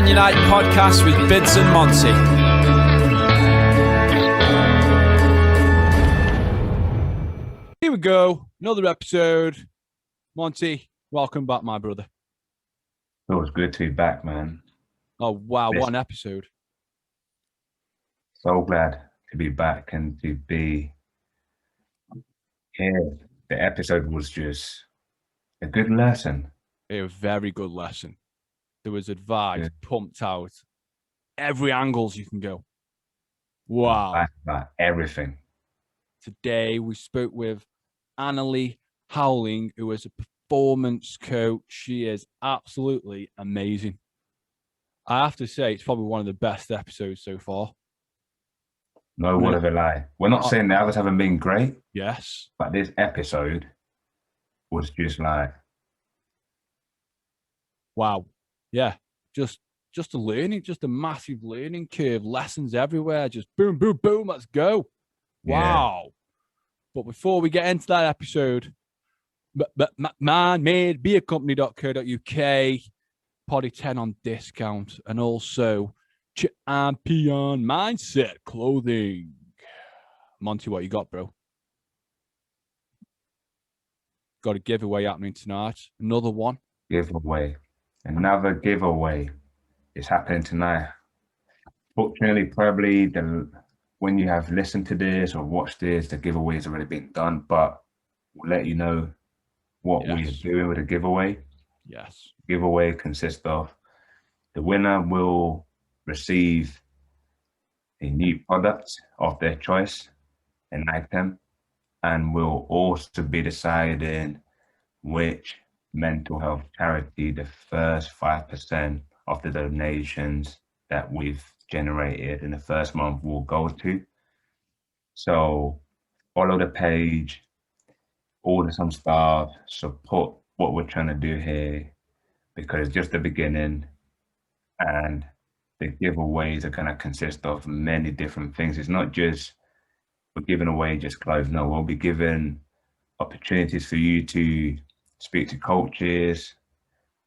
Man United podcast with Bidds and Monty. Here we go, another episode. Monty, welcome back, my brother. It was good to be back, man. Oh, wow, what an episode. So glad to be back and to be here. The episode was just a good lesson. A very good lesson. There was advice pumped out. Every angles you can go. Wow. About everything. Today we spoke with Annalie Howling, who is a performance coach. She is absolutely amazing. I have to say, it's probably one of the best episodes so far. No word of a lie. We're not saying the others haven't been great. Yes. But this episode was just like... wow. Yeah. Just a learning, just a massive learning curve. Lessons everywhere. Just boom, boom, boom. Let's go. Wow. Yeah. But before we get into that episode, manmadebeercompany.co.uk, Poddy 10 on discount, and also Champion Mindset clothing. Monty, what you got, bro? Got a giveaway happening tonight. Another one. Another giveaway is happening tonight. Fortunately, probably when you have listened to this or watched this, the giveaway has already been done, but we'll let you know what we're doing with the giveaway. Yes. Giveaway consists of the winner will receive a new product of their choice, an item, and will also be deciding which mental health charity the first 5% of the donations that we've generated in the first month will go to. So follow the page, order some stuff, support what we're trying to do here, because it's just the beginning, and the giveaways are going to consist of many different things. It's not just we're giving away just clothes. No, we'll be giving opportunities for you to speak to coaches,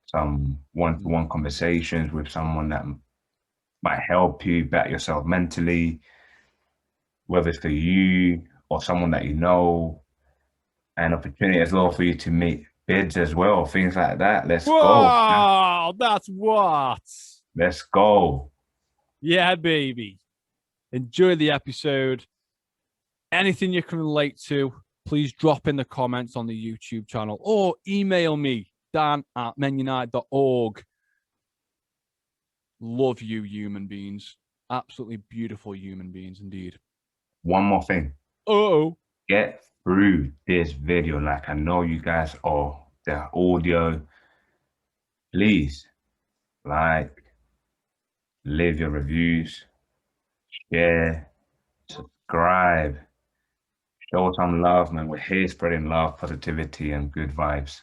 some one-to-one conversations with someone that might help you back yourself mentally, whether it's for you or someone that you know, an opportunity as well for you to meet Bidds as well, things like that. Let's go. Wow, that's what. Let's go. Yeah, baby. Enjoy the episode. Anything you can relate to, please drop in the comments on the YouTube channel or email me, dan@menunited.org. Love you, human beings. Absolutely beautiful human beings indeed. One more thing. Get through this video like I know you guys are. The audio. Please, like, leave your reviews, share, subscribe. Show some love, man. We're here spreading love, positivity, and good vibes.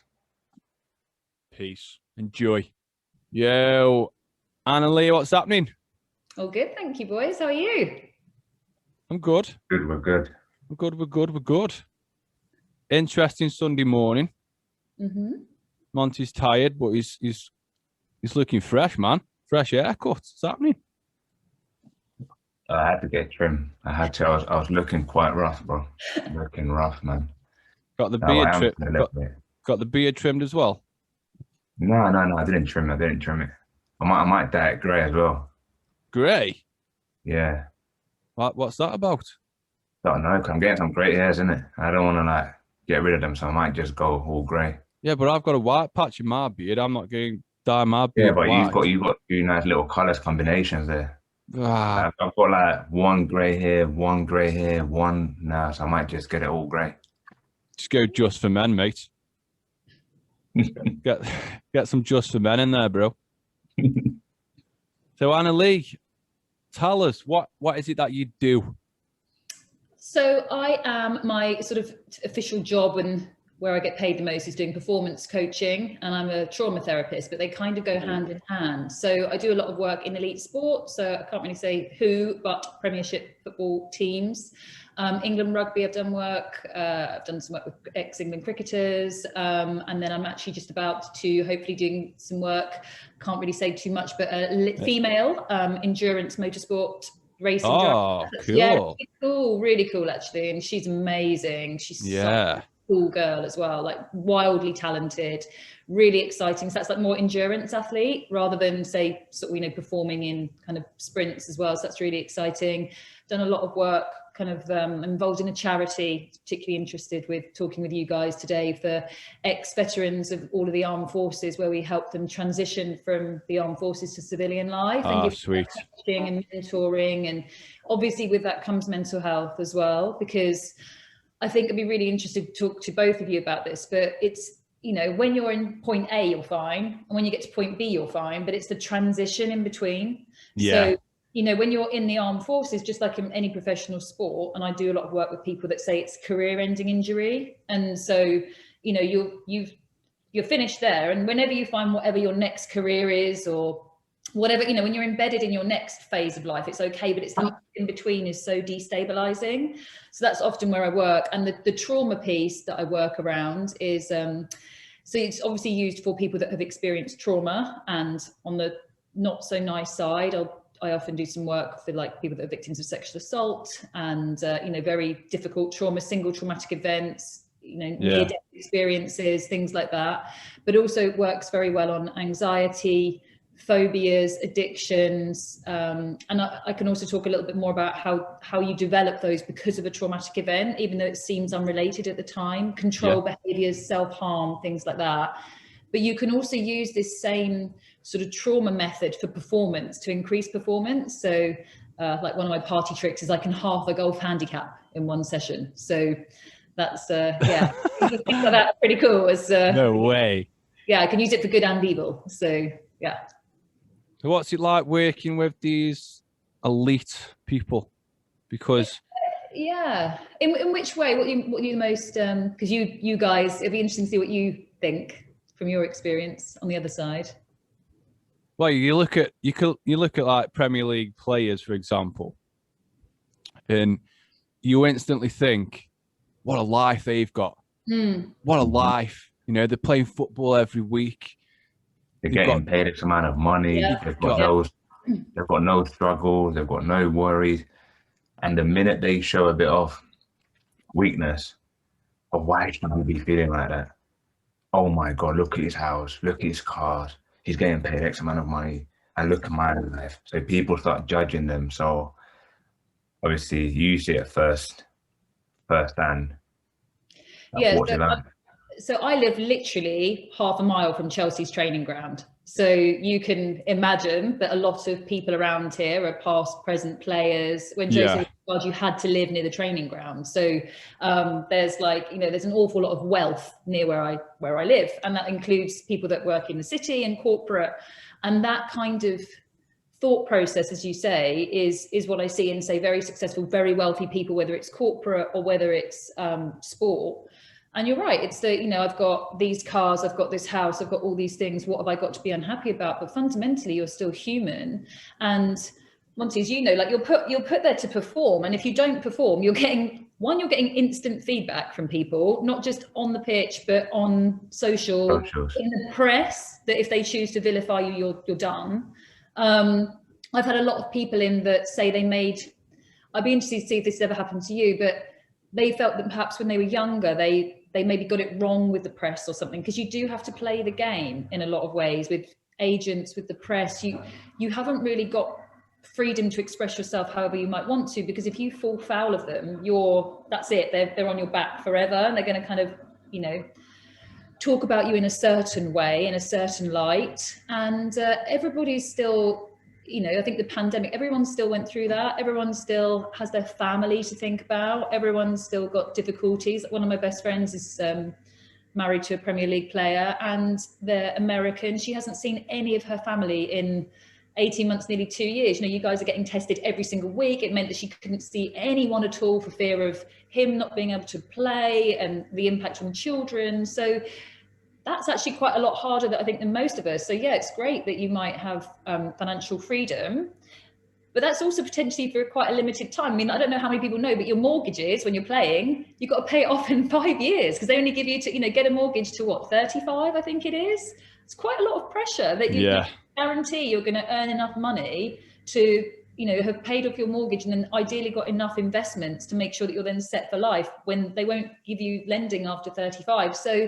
Peace. Enjoy. Yo, Annalie, what's happening? All good, thank you, boys. How are you? I'm good. Good, we're good. We're good. Interesting Sunday morning. Monty's tired, but he's looking fresh, man. Fresh haircut. What's happening? I had to get trim. I was looking quite rough, bro. Looking rough, man. Got the beard trimmed. Got the beard trimmed as well. No. I didn't trim it. I might dye it grey as well. Grey? Yeah. What's that about? Don't know. Cause I'm getting some great hairs, innit? I don't want to get rid of them, so I might just go all grey. Yeah, but I've got a white patch in my beard. I'm not going to dye my beard. Yeah, but white. you've got two nice little colours combinations there. I've got one grey hair, one now, so I might just get it all grey. Just go just for men, mate. get some just for men in there, bro. So Annalie, tell us what is it that you do? So I am, my sort of official job and where I get paid the most is doing performance coaching, and I'm a trauma therapist, but they kind of go hand in hand. So I do a lot of work in elite sport. So I can't really say who, but Premiership football teams. England rugby, I've done work. I've done some work with ex-England cricketers. And then I'm actually just about to hopefully doing some work, can't really say too much, but a female endurance motorsport racing driver. Cool. Yeah, cool, really cool actually. And she's amazing. She's such a cool girl as well, like wildly talented, really exciting. So that's like more endurance athlete rather than say sort of, you know, performing in kind of sprints as well. So that's really exciting. Done a lot of work kind of involved in a charity, particularly interested with talking with you guys today for ex-veterans of all of the armed forces, where we help them transition from the armed forces to civilian life and give sweet coaching and mentoring. And obviously with that comes mental health as well, because I think I'd be really interested to talk to both of you about this, but it's, you know, when you're in point A, you're fine. And when you get to point B, you're fine, but it's the transition in between. So, you know, when you're in the armed forces, just like in any professional sport, and I do a lot of work with people that say it's career-ending injury. And so, you know, you're finished there. And whenever you find whatever your next career is or whatever, you know, when you're embedded in your next phase of life, it's okay, but it's the in between is so destabilizing. So that's often where I work. And the trauma piece that I work around is, so it's obviously used for people that have experienced trauma. And on the not so nice side, I often do some work for like people that are victims of sexual assault and, you know, very difficult trauma, single traumatic events, you know, near-death experiences, things like that. But also it works very well on anxiety, phobias, addictions. And I can also talk a little bit more about how you develop those because of a traumatic event, even though it seems unrelated at the time, control behaviors, self-harm, things like that. But you can also use this same sort of trauma method for performance, to increase performance. So like one of my party tricks is I can halve a golf handicap in one session. So that's, yeah, things like that are pretty cool. As, no way. Yeah, I can use it for good and evil. So, yeah. So what's it like working with these elite people? Because in which way? What you the most? Because you guys, it'd be interesting to see what you think from your experience on the other side. Well, you look at like Premier League players, for example, and you instantly think, what a life they've got. What a life. You know, they're playing football every week. They're getting paid X amount of money. They've got no struggles. They've got no worries. And the minute they show a bit of weakness, why should we be feeling like that? Oh my God, look at his house. Look at his cars. He's getting paid X amount of money. And look at my life. So people start judging them. So obviously you see it firsthand. So I live literally half a mile from Chelsea's training ground. So you can imagine that a lot of people around here are past, present players. When Jose you had to live near the training ground. So there's like, you know, there's an awful lot of wealth near where I live. And that includes people that work in the city and corporate. And that kind of thought process, as you say, is what I see in, say, very successful, very wealthy people, whether it's corporate or whether it's sport. And you're right, it's the, you know, I've got these cars, I've got this house, I've got all these things, what have I got to be unhappy about? But fundamentally, you're still human. And Monty, as you know, like you're put there to perform. And if you don't perform, you're getting instant feedback from people, not just on the pitch, but on socials, in the press, that if they choose to vilify you, you're done. I've had a lot of people in that say I'd be interested to see if this ever happened to you, but they felt that perhaps when they were younger, they maybe got it wrong with the press or something, because you do have to play the game in a lot of ways with agents, with the press. You haven't really got freedom to express yourself however you might want to, because if you fall foul of them, that's it. They're on your back forever, and they're going to kind of, you know, talk about you in a certain way, in a certain light. And everybody's still, you know, I think the pandemic, everyone still went through that. Everyone still has their family to think about. Everyone's still got difficulties. One of my best friends is married to a Premier League player, and they're American. She hasn't seen any of her family in 18 months, nearly 2 years. You guys are getting tested every single week. It meant that she couldn't see anyone at all for fear of him not being able to play and the impact on children. So that's actually quite a lot harder, I think, than most of us. So yeah, it's great that you might have financial freedom, but that's also potentially for quite a limited time. I mean, I don't know how many people know, but your mortgages, when you're playing, you've got to pay it off in 5 years, because they only give you to, get a mortgage to what, 35, I think it is. It's quite a lot of pressure that you guarantee you're going to earn enough money to, have paid off your mortgage and then ideally got enough investments to make sure that you're then set for life, when they won't give you lending after 35. So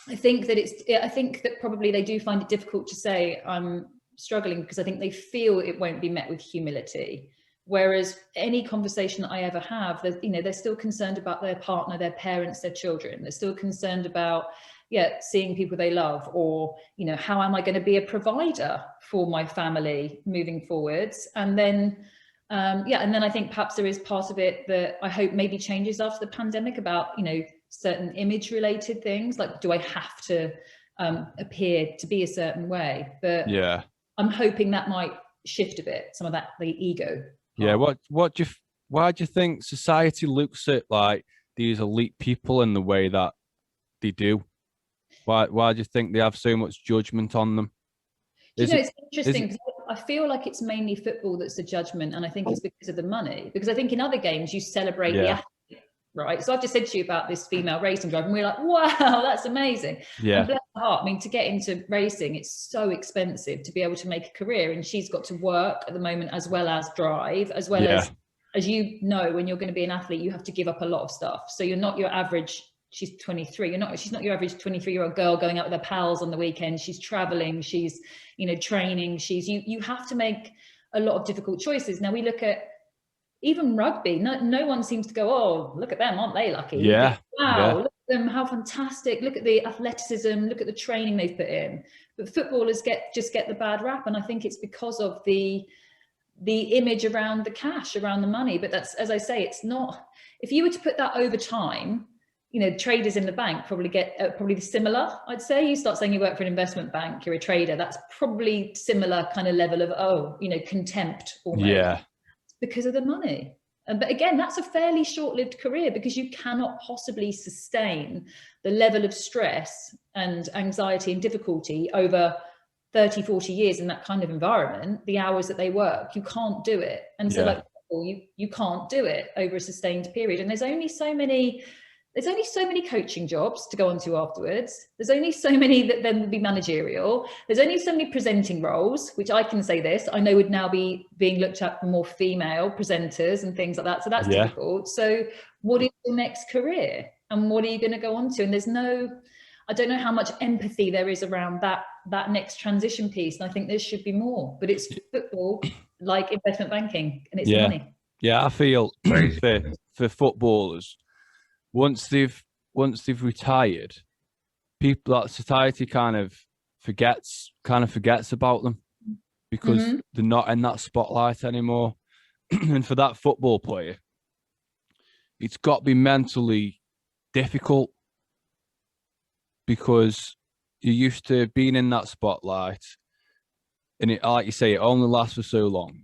I think that probably they do find it difficult to say I'm struggling, because I think they feel it won't be met with humility. Whereas any conversation that I ever have, they're still concerned about their partner, their parents, their children. They're still concerned about, seeing people they love, or, how am I going to be a provider for my family moving forwards? And then, and then I think perhaps there is part of it that I hope maybe changes after the pandemic about, certain image related things, like, do I have to appear to be a certain way? But I'm hoping that might shift a bit, some of that, the ego part. Why do you think society looks at like these elite people in the way that they do? Why do you think they have so much judgment on them? It's interesting, because I feel like it's mainly football that's the judgment, and I think it's because of the money. Because I think in other games you celebrate the athlete, right? So I've just said to you about this female racing driver, and we're like, wow, that's amazing. And bless her heart, I mean, to get into racing, it's so expensive to be able to make a career, and she's got to work at the moment as well as drive, as well as when you're going to be an athlete, you have to give up a lot of stuff. So you're not your average. She's 23. She's not your average 23-year-old girl going out with her pals on the weekend. She's traveling. She's, training. You have to make a lot of difficult choices. Now we look at even rugby. No one seems to go, oh, look at them, aren't they lucky? Yeah. Wow, look at them, how fantastic. Look at the athleticism, look at the training they've put in. But footballers just get the bad rap. And I think it's because of the image around the cash, around the money. But that's, as I say, it's not, if you were to put that over time, traders in the bank probably get probably similar. I'd say you start saying you work for an investment bank, you're a trader, that's probably similar kind of level of, contempt almost. Yeah. Because of the money. But again, that's a fairly short-lived career, because you cannot possibly sustain the level of stress and anxiety and difficulty over 30, 40 years in that kind of environment, the hours that they work. You can't do it. And so you can't do it over a sustained period. And there's only so many coaching jobs to go on to afterwards. There's only so many that then would be managerial. There's only so many presenting roles, which I can say this, I know would now be being looked at for more female presenters and things like that. So that's difficult. So what is your next career? And what are you going to go on to? And I don't know how much empathy there is around that next transition piece. And I think there should be more, but it's football, like investment banking, and it's money. Yeah, I feel for footballers, once they've retired, people, that society kind of forgets about them, because they're not in that spotlight anymore. And for that football player, it's got to be mentally difficult, because you're used to being in that spotlight, and it, like you say, it only lasts for so long.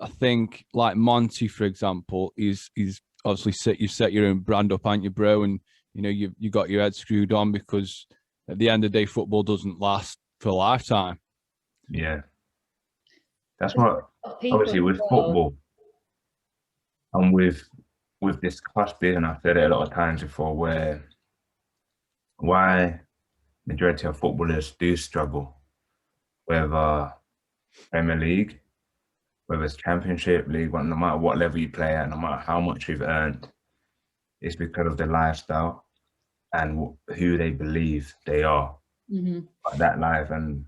I think, like Monty, for example, is obviously you've set your own brand up, aren't you, bro? And you got your head screwed on, because at the end of the day, football doesn't last for a lifetime. Yeah, that's what. Obviously, with football, and we've discussed it, and I've said it a lot of times before, why majority of footballers do struggle, whether Premier League, whether it's Championship League, no matter what level you play at, no matter how much you've earned, it's because of the lifestyle and who they believe they are. Like that life. And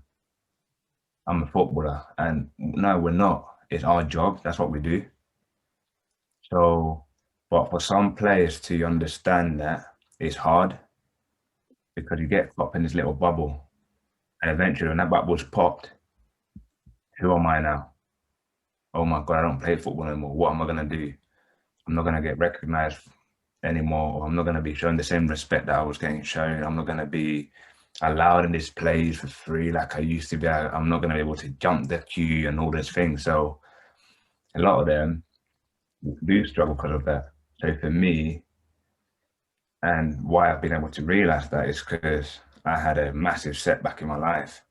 I'm a footballer, and no, we're not. It's our job. That's what we do. So, but for some players to understand that, it's hard, because you get caught in this little bubble, and eventually when that bubble's popped, who am I now? Oh my God, I don't play football anymore. What am I going to do? I'm not going to get recognized anymore, or I'm not going to be shown the same respect that I was getting shown. I'm not going to be allowed in this place for free like I used to be. I'm not going to be able to jump the queue and all those things. So a lot of them do struggle because of that. So for me, and why I've been able to realize that is because I had a massive setback in my life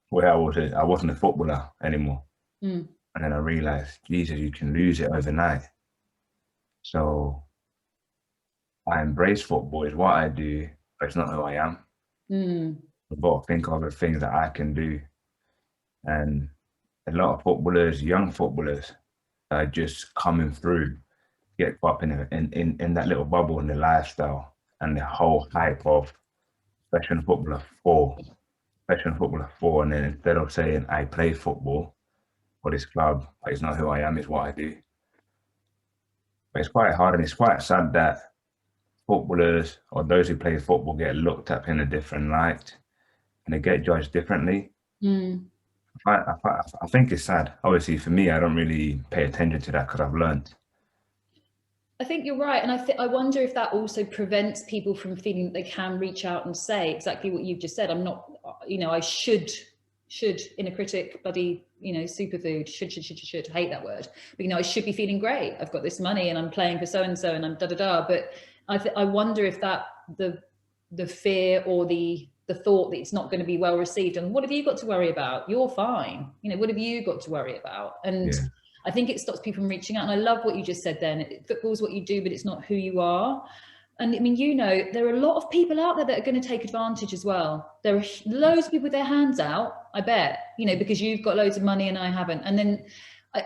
where I wasn't a footballer anymore. Mm. And then I realized, Jesus, you can lose it overnight. So I embrace football, is what I do, but it's not who I am. Mm. I've got to think of the things that I can do. And a lot of footballers, young footballers, are just coming through, get caught up in that little bubble in the lifestyle and the whole hype of professional footballer four. And then instead of saying I play football for this club, but it's not who I am, it's what I do. But it's quite hard and it's quite sad that footballers or those who play football get looked at in a different light and they get judged differently. Mm. I think it's sad. Obviously, for me, I don't really pay attention to that because I've learned. I think you're right. And I wonder if that also prevents people from feeling that they can reach out and say exactly what you've just said. I'm not, I should in a critic bloody, superfood, should, hate that word. But, I should be feeling great. I've got this money and I'm playing for so-and-so and I'm da-da-da. But I wonder if that the fear or the thought that it's not going to be well received. And what have you got to worry about? You're fine. What have you got to worry about? And yeah. I think it stops people from reaching out. And I love what you just said then. Football's what you do, but it's not who you are. And I mean, there are a lot of people out there that are going to take advantage as well. There are loads of people with their hands out, I bet, because you've got loads of money and I haven't. And then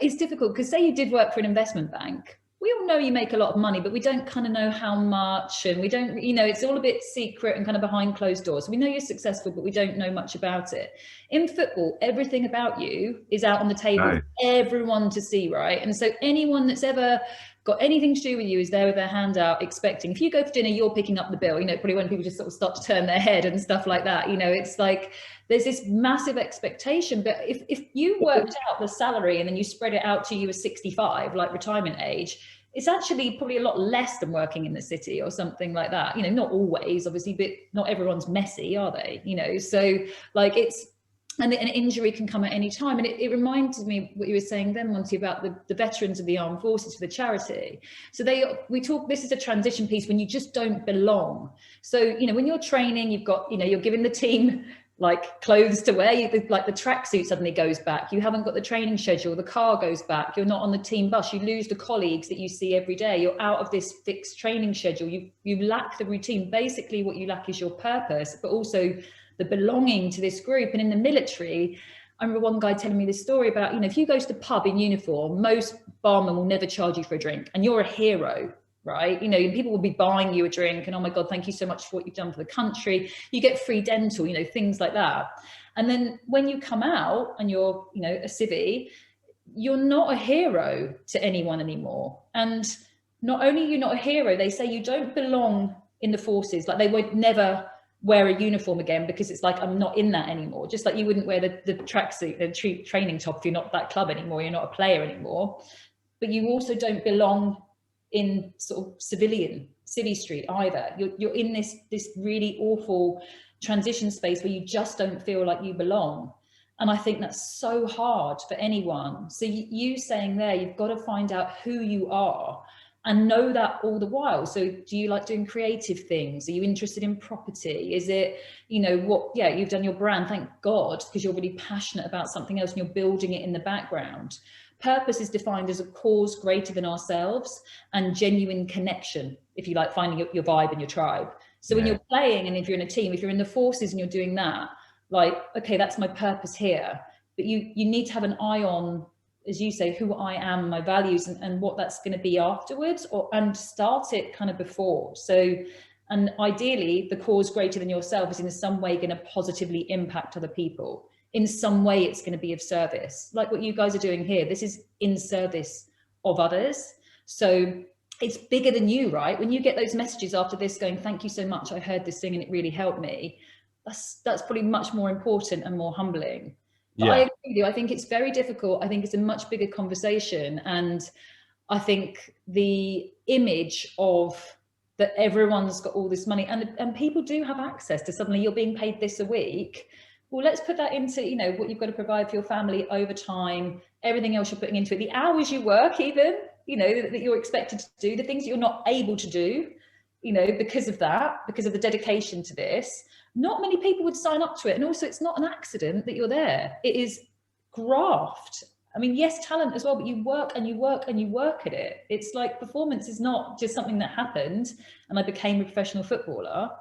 it's difficult because say you did work for an investment bank. We all know you make a lot of money, but we don't kind of know how much, and we don't, it's all a bit secret and kind of behind closed doors. So we know you're successful, but we don't know much about it. In football, everything about you is out on the table for everyone to see, right? And so anyone that's ever got anything to do with you is there with their hand out expecting. If you go for dinner, you're picking up the bill, probably when people just sort of start to turn their head and stuff like that. It's like there's this massive expectation. But if you worked out the salary and then you spread it out to you as 65, like retirement age, it's actually probably a lot less than working in the city or something like that. Not always, obviously, but not everyone's messy, are they? So like and an injury can come at any time. And it reminded me what you were saying then, Monty, about the veterans of the armed forces for the charity. So this is a transition piece when you just don't belong. So, when you're training, you've got, you're giving the team like clothes to wear, like the tracksuit suddenly goes back. You haven't got the training schedule, the car goes back. You're not on the team bus. You lose the colleagues that you see every day. You're out of this fixed training schedule. You lack the routine. Basically what you lack is your purpose, but also the belonging to this group. And in the military, I remember one guy telling me this story about, if you go to the pub in uniform, most barmen will never charge you for a drink and you're a hero, right? People will be buying you a drink and, oh my God, thank you so much for what you've done for the country. You get free dental, things like that. And then when you come out and you're, a civvy, you're not a hero to anyone anymore. And not only are you not a hero, they say you don't belong in the forces. Like they would never wear a uniform again because it's like, I'm not in that anymore. Just like you wouldn't wear the tracksuit, the training top if you're not that club anymore, you're not a player anymore. But you also don't belong in sort of civilian city street either. You're in this really awful transition space where you just don't feel like you belong. And I think that's so hard for anyone. So you saying there, you've got to find out who you are and know that all the while. So do you like doing creative things? Are you interested in property? Is it, you've done your brand, thank God, because you're really passionate about something else and you're building it in the background. Purpose is defined as a cause greater than ourselves and genuine connection, if you like, finding your vibe and your tribe. So when you're playing and if you're in a team, if you're in the forces and you're doing that, like, okay, that's my purpose here. But you need to have an eye on, as you say, who I am, my values and what that's going to be afterwards, and start it kind of before. So, and ideally the cause greater than yourself is in some way going to positively impact other people. In some way it's going to be of service, like what you guys are doing here. This is in service of others. So it's bigger than you, right? When you get those messages after this going, thank you so much, I heard this thing and it really helped me. That's probably much more important and more humbling. But I agree with you. I think it's very difficult. I think it's a much bigger conversation. And I think the image of that everyone's got all this money, and people do have access to, suddenly you're being paid this a week. Well, let's put that into, you know, what you've got to provide for your family over time, everything else you're putting into it, the hours you work even, you know, that you're expected to do, the things that you're not able to do, you know, because of that, because of the dedication to this. Not many people would sign up to it. And also, it's not an accident that you're there. It is graft. I mean, yes, talent as well, but you work and you work and you work at it. It's like, performance is not just something that happened and I became a professional footballer.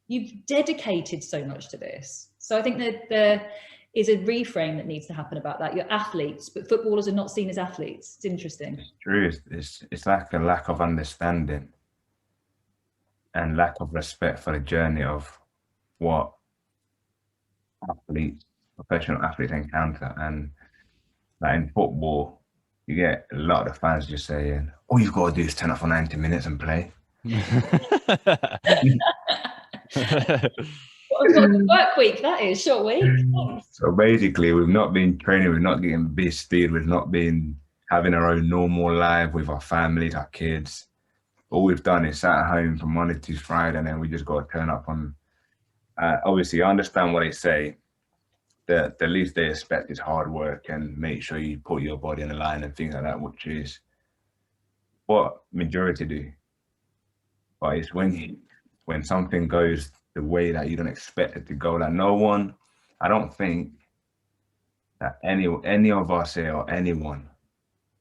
You've dedicated so much to this. So I think that there is a reframe that needs to happen about that. You're athletes, but footballers are not seen as athletes. It's interesting. It's true. It's like a lack of understanding and lack of respect for the journey of what athletes, professional athletes encounter. And like in football, you get a lot of the fans just saying, all you've got to do is turn up for 90 minutes and play. What a work week that is, short week. So basically, we've not been training, we've not getting busted, we've not been having our own normal life with our families, our kids. All we've done is sat at home from Monday to Friday, and then we just got to turn up on. Obviously, I understand what they say. The least they expect is hard work and make sure you put your body on the line and things like that, which is what majority do. But it's when something goes the way that you don't expect it to go. Like I don't think that any of us here or anyone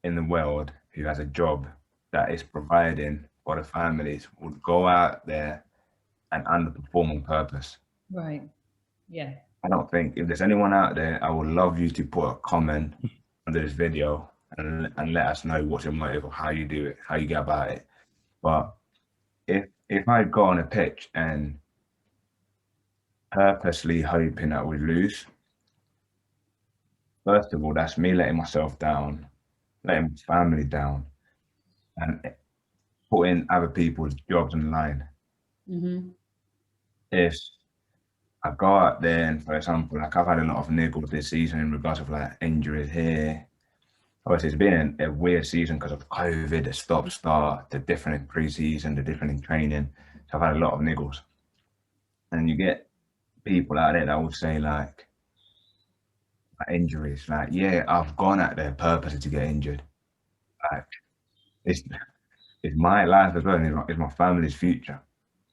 in the world who has a job that is providing for the families would go out there and underperform on purpose. Right. Yeah. I don't think, if there's anyone out there, I would love you to put a comment under this video and let us know what's your motive or how you do it, how you get about it. But if I go on a pitch and purposely hoping that we lose, first of all, that's me letting myself down, letting my family down, and putting other people's jobs in line. Mm-hmm. If I go out there and, for example, like I've had a lot of niggles this season in regards of like injuries here. Obviously, it's been a weird season because of COVID, the stop-start, the different in pre-season, the different in training. So I've had a lot of niggles. And you get people out there that will say like injuries, like, yeah, I've gone out there purposely to get injured. Like, it's my life as well, it's my family's future.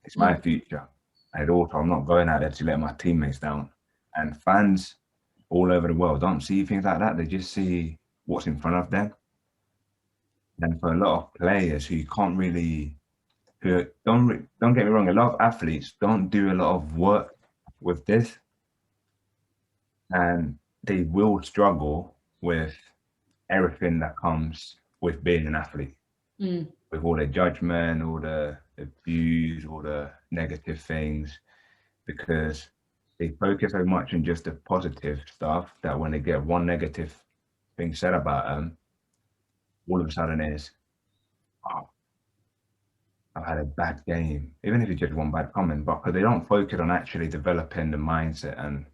It's my future. And also, I'm not going out there to let my teammates down. And fans all over the world don't see things like that. They just see what's in front of them. And for a lot of players who don't get me wrong, a lot of athletes don't do a lot of work with this, and they will struggle with everything that comes with being an athlete, with all the judgment, all the views, all the negative things, because they focus so much on just the positive stuff that when they get one negative thing said about them, all of a sudden is, oh, I've had a bad game, even if it's just one bad comment, but because they don't focus on actually developing the mindset and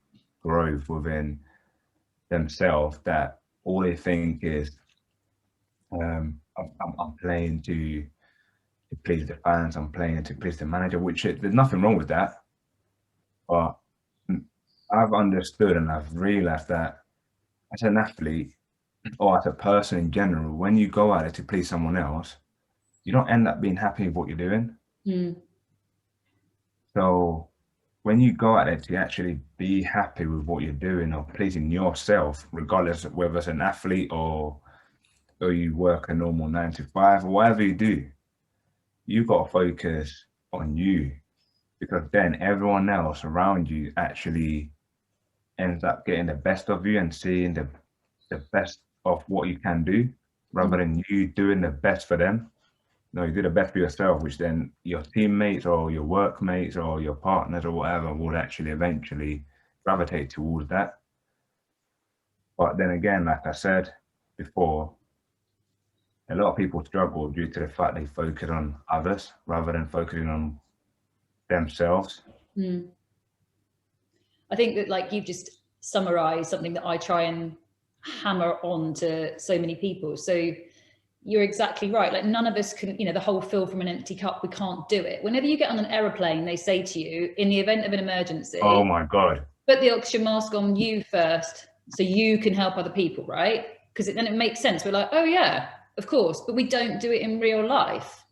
growth within themselves, that all they think is, I'm playing to please the fans, I'm playing to please the manager, which there's nothing wrong with that. But I've understood and I've realized that as an athlete or as a person in general, when you go out there to please someone else, you don't end up being happy with what you're doing. So when you go out there to actually be happy with what you're doing or pleasing yourself, regardless of whether it's an athlete or you work a normal 9 to 5 or whatever you do, you've got to focus on you, because then everyone else around you actually ends up getting the best of you and seeing the best of what you can do, rather than you doing the best for them. No, you do the best for yourself, which then your teammates or your workmates or your partners or whatever will actually eventually gravitate towards that. But then again, like I said before, a lot of people struggle due to the fact they focus on others rather than focusing on themselves. I think that, like, you've just summarized something that I try and hammer on to so many people. So you're exactly right. Like none of us can, you know, the whole fill from an empty cup, we can't do it. Whenever you get on an aeroplane, they say to you, in the event of an emergency, oh my God, put the oxygen mask on you first so you can help other people, right? Because then it makes sense. We're like, oh yeah, of course, but we don't do it in real life,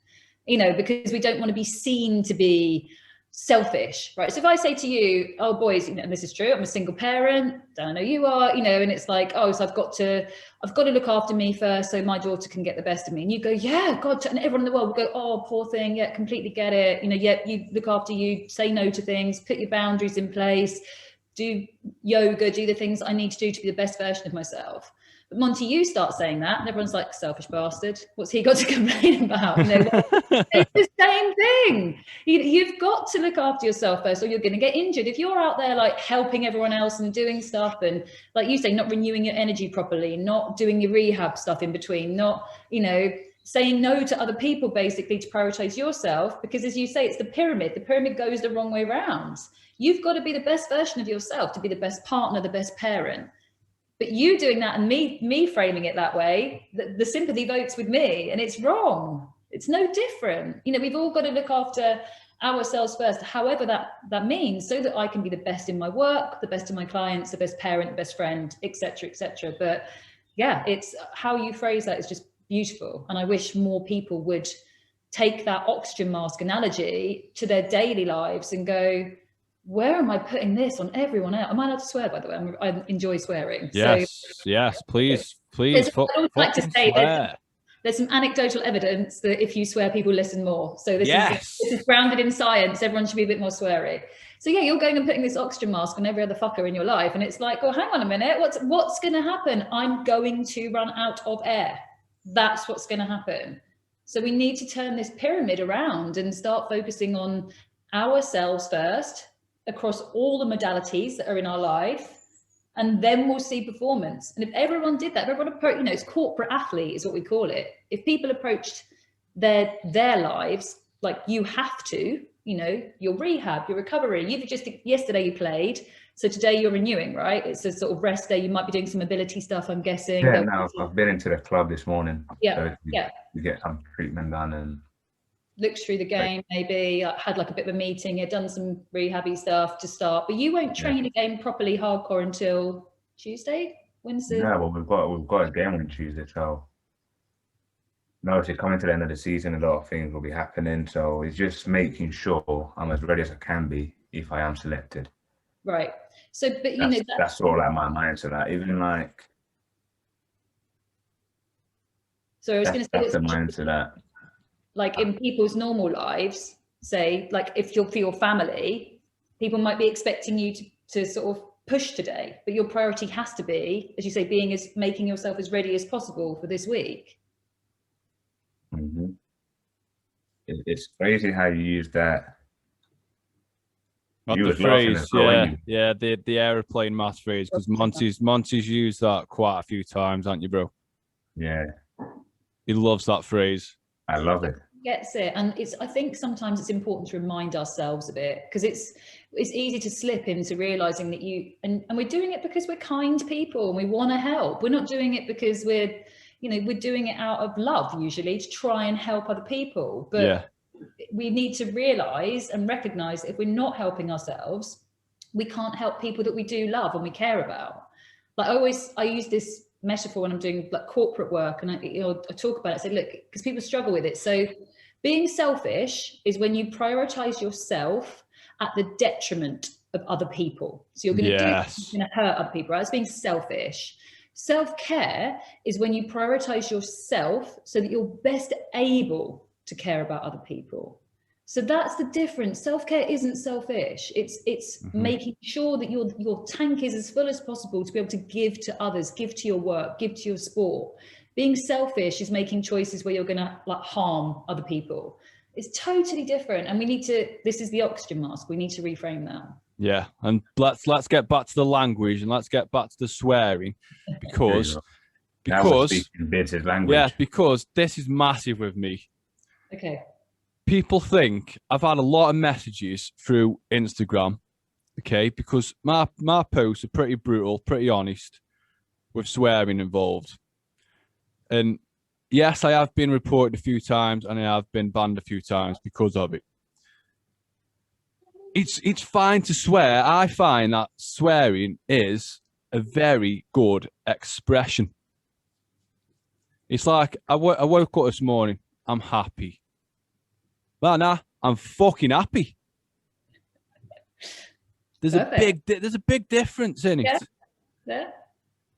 you know, because we don't want to be seen to be selfish, right? So if I say to you, oh boys, you know, and this is true, I'm a single parent, don't know you are, you know, and it's like, oh, so I've got to look after me first so my daughter can get the best of me. And you go, yeah, God, and everyone in the world will go, oh, poor thing, yeah, completely get it. You know, yeah, you look after you, say no to things, put your boundaries in place, do yoga, do the things I need to do to be the best version of myself. But Monty, you start saying that, and everyone's like, selfish bastard. What's he got to complain about? You know, it's the same thing. You've got to look after yourself first, or you're going to get injured. If you're out there like helping everyone else and doing stuff, and like you say, not renewing your energy properly, not doing your rehab stuff in between, not, you know, saying no to other people basically to prioritize yourself, because as you say, it's the pyramid. The pyramid goes the wrong way round. You've got to be the best version of yourself to be the best partner, the best parent. But you doing that and me framing it that way, the sympathy votes with me, and it's wrong. It's no different. You know, we've all got to look after ourselves first, however that means, so that I can be the best in my work, the best of my clients, the best parent, the best friend, etc., etc. But yeah, it's how you phrase that is just beautiful. And I wish more people would take that oxygen mask analogy to their daily lives and go, where am I putting this on everyone else? Am I allowed to swear, by the way? I enjoy swearing. Yes, so, yes, please. I'd like to say there's some anecdotal evidence that if you swear, people listen more. So this is grounded in science. Everyone should be a bit more sweary. So yeah, you're going and putting this oxygen mask on every other fucker in your life. And it's like, oh, hang on a minute. What's going to happen? I'm going to run out of air. That's what's going to happen. So we need to turn this pyramid around and start focusing on ourselves first, across all the modalities that are in our life, and then we'll see performance. And if everyone did that, if everyone approached, you know, it's corporate athlete is what we call it. If people approached their lives like you have to, you know, your rehab, your recovery, you've just, yesterday you played, so today you're renewing, right? It's a sort of rest day. You might be doing some mobility stuff, I'm guessing. Yeah, no, I've been into the club this morning. Yeah, so you get some treatment done and looked through the game, maybe had like a bit of a meeting, had done some rehabby stuff to start, but you won't train again properly hardcore until Tuesday, Wednesday. Yeah, well, we've got a game on Tuesday, so no, if you're coming to the end of the season, a lot of things will be happening. So it's just making sure I'm as ready as I can be if I am selected. Right. So, but that's all like my mindset. That even like. So I was going to say that's the mindset that. Like in people's normal lives, say, like if you're for your family, people might be expecting you to sort of push today, but your priority has to be, as you say, making yourself as ready as possible for this week. Mm-hmm. It's crazy how you use that. Not the phrase, the aeroplane mass phrase, because Monty's used that quite a few times, haven't you, bro? Yeah. He loves that phrase. I love it. Gets it, and I think sometimes it's important to remind ourselves of it, because it's easy to slip into realizing that and we're doing it because we're kind people and we want to help. We're not doing it because we're doing it out of love, usually, to try and help other people. But we need to realize and recognize that if we're not helping ourselves, we can't help people that we do love and we care about. Like I use this metaphor when I'm doing like corporate work, and I talk about it. I say, look, because people struggle with it. So being selfish is when you prioritize yourself at the detriment of other people. So you're going to you're going to hurt other people, right? That's being selfish. Self-care is when you prioritize yourself so that you're best able to care about other people. So that's the difference. Self-care isn't selfish. It's making sure that your tank is as full as possible to be able to give to others, give to your work, give to your sport. Being selfish is making choices where you're going to like harm other people. It's totally different. And this is the oxygen mask. We need to reframe that. Yeah. And let's get back to the language, and let's get back to the swearing, because Bidds' language. Yeah, because this is massive with me. Okay. People think I've had a lot of messages through Instagram, okay, because my posts are pretty brutal, pretty honest, with swearing involved. And yes, I have been reported a few times and I have been banned a few times because of it. It's fine to swear. I find that swearing is a very good expression. It's like I woke up this morning, I'm happy. Well, nah, I'm fucking happy. There's a big difference in it. Yeah.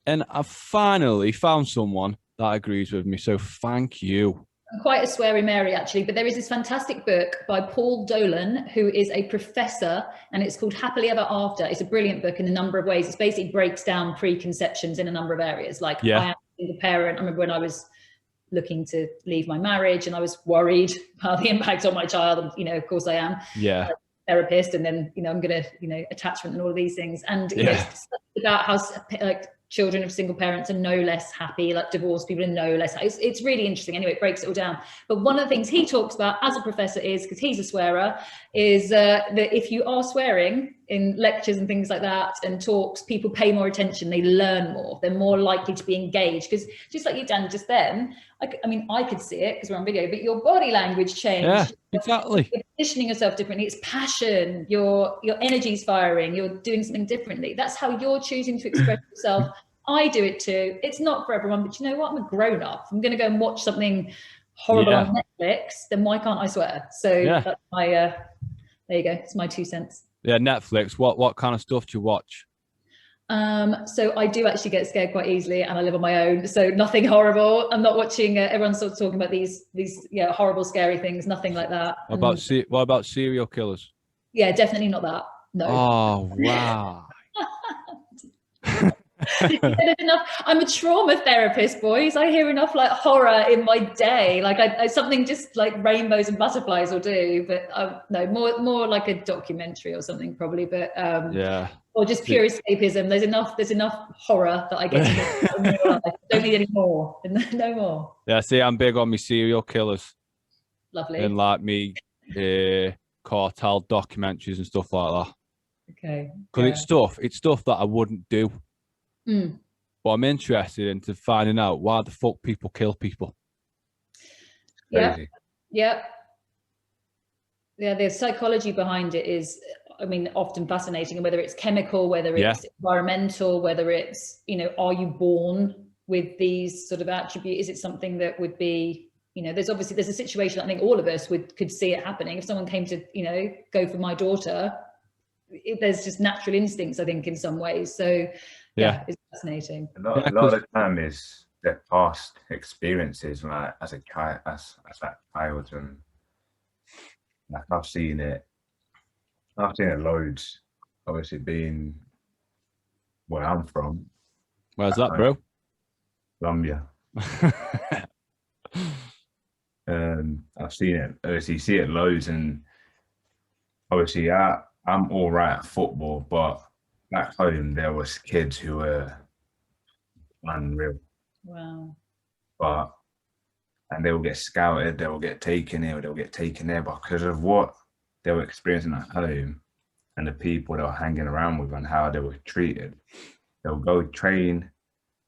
And I've finally found someone that agrees with me. So thank you. I'm quite a sweary Mary, actually, but there is this fantastic book by Paul Dolan, who is a professor, and it's called Happily Ever After. It's a brilliant book in a number of ways. It basically breaks down preconceptions in a number of areas. Like, I am a single parent. I remember when I was looking to leave my marriage and I was worried about the impact on my child. And, you know, of course I am. Yeah. Therapist, and then, you know, I'm gonna, you know, attachment and all of these things. And you know, it's about how like children of single parents are no less happy, like divorced people are no less happy. It's really interesting. Anyway, it breaks it all down. But one of the things he talks about as a professor is, because he's a swearer, is that if you are swearing in lectures and things like that and talks, people pay more attention, they learn more, they're more likely to be engaged. Because just like you, Dan, just then, I mean, I could see it because we're on video, but your body language changed. Yeah, exactly. You're positioning yourself differently. It's passion. Your energy's firing. You're doing something differently. That's how you're choosing to express yourself. I do it too. It's not for everyone, but you know what? I'm a grown up. I'm going to go and watch something horrible on Netflix. Then why can't I swear? So that's my. There you go. It's my 2 cents. Yeah, Netflix. What kind of stuff do you watch? So I do actually get scared quite easily, and I live on my own, so nothing horrible. I'm not watching everyone's sort of talking about these horrible scary things, nothing like that. What about serial killers? Yeah, definitely not that. No. Oh wow. Enough. I'm a trauma therapist, boys. I hear enough like horror in my day. Like I something just like rainbows and butterflies will do, but no, more like a documentary or something probably. But or just pure escapism. There's enough horror that I get to do. Don't need any more. No more. Yeah, see, I'm big on me serial killers. Lovely. And like me cartel documentaries and stuff like that. Okay. Because it's stuff that I wouldn't do. But I'm interested into finding out why the fuck people kill people. Yeah. The psychology behind it is, I mean, often fascinating, and whether it's chemical, whether it's environmental, whether it's, you know, are you born with these sort of attributes? Is it something that would be, you know, there's a situation I think all of us could see it happening. If someone came to, you know, go for my daughter, there's just natural instincts, I think, in some ways. So it's fascinating. A lot of the time is their past experiences, like as a child, as that child, and like I've seen it loads. Obviously, being where I'm from. Where's that, bro? Colombia. I've seen it. Obviously, you see it loads, and obviously, I'm all right at football, but back home there was kids who were unreal. Wow. And they will get scouted, they will get taken here, they'll get taken there because of what they were experiencing at home and the people they were hanging around with and how they were treated. They'll go train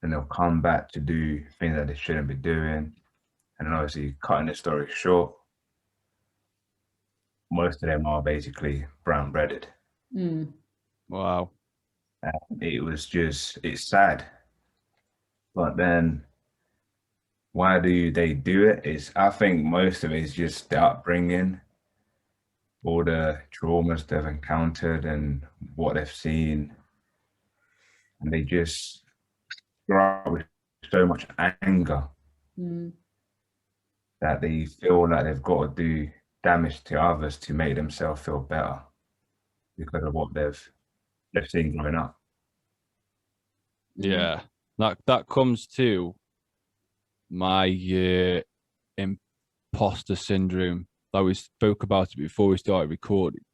and they'll come back to do things that they shouldn't be doing. And then obviously, cutting the story short, most of them are basically brown breaded. Wow. It's sad. But then why do they do it? I think most of it is just the upbringing, all the traumas they've encountered and what they've seen. And they just grow up with so much anger that they feel like they've got to do damage to others to make themselves feel better because of what they've seen growing up. Yeah, that comes to my imposter syndrome. That we spoke about it before we started recording,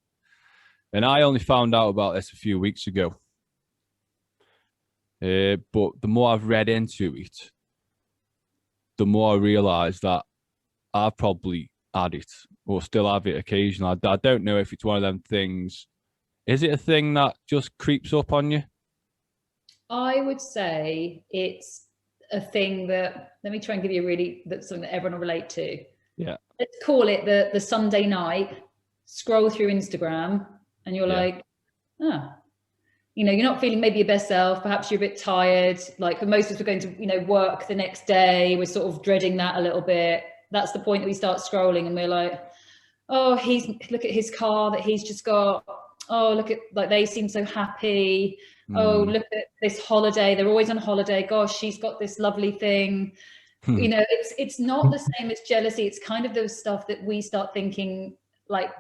and I only found out about this a few weeks ago. But the more I've read into it, the more I realise that I've probably had it or still have it occasionally. I don't know if it's one of them things. Is it a thing that just creeps up on you? I would say it's a thing that, let me try and give you that's something that everyone will relate to. Yeah. Let's call it the Sunday night scroll through Instagram and you're like, you know, you're not feeling maybe your best self. Perhaps you're a bit tired. Like for most of us, we're going to, you know, work the next day. We're sort of dreading that a little bit. That's the point that we start scrolling and we're like, oh, look at his car that he's just got. Oh, look at, like, they seem so happy. Oh, look at this holiday. They're always on holiday. Gosh, she's got this lovely thing. You know, it's not the same as jealousy. It's kind of those stuff that we start thinking like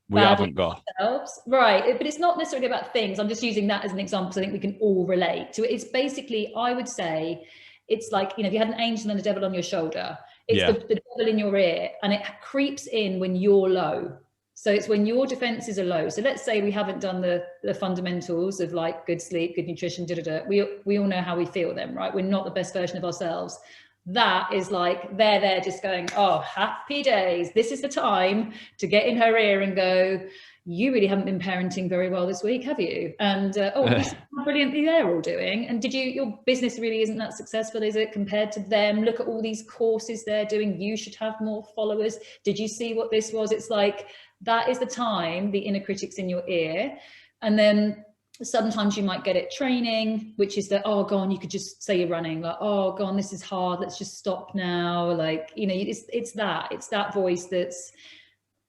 we haven't got. Ourselves. Right. But it's not necessarily about things. I'm just using that as an example. So I think we can all relate to it. It's basically, I would say, it's like, you know, if you had an angel and a devil on your shoulder, it's the devil in your ear, and it creeps in when you're low. So it's when your defenses are low. So let's say we haven't done the fundamentals of like good sleep, good nutrition, we all know how we feel then, right? We're not the best version of ourselves. That is like, they're there just going, oh, happy days. This is the time to get in her ear and go, you really haven't been parenting very well this week, have you? And oh, this is how brilliantly they're all doing. And your business really isn't that successful, is it, compared to them? Look at all these courses they're doing. You should have more followers. Did you see what this was? It's like, that is the time the inner critic's in your ear. And then sometimes you might get it training, which is that, oh, go on, you could just say you're running, like, oh, go on, this is hard, let's just stop now. Like, you know, it's that voice that's,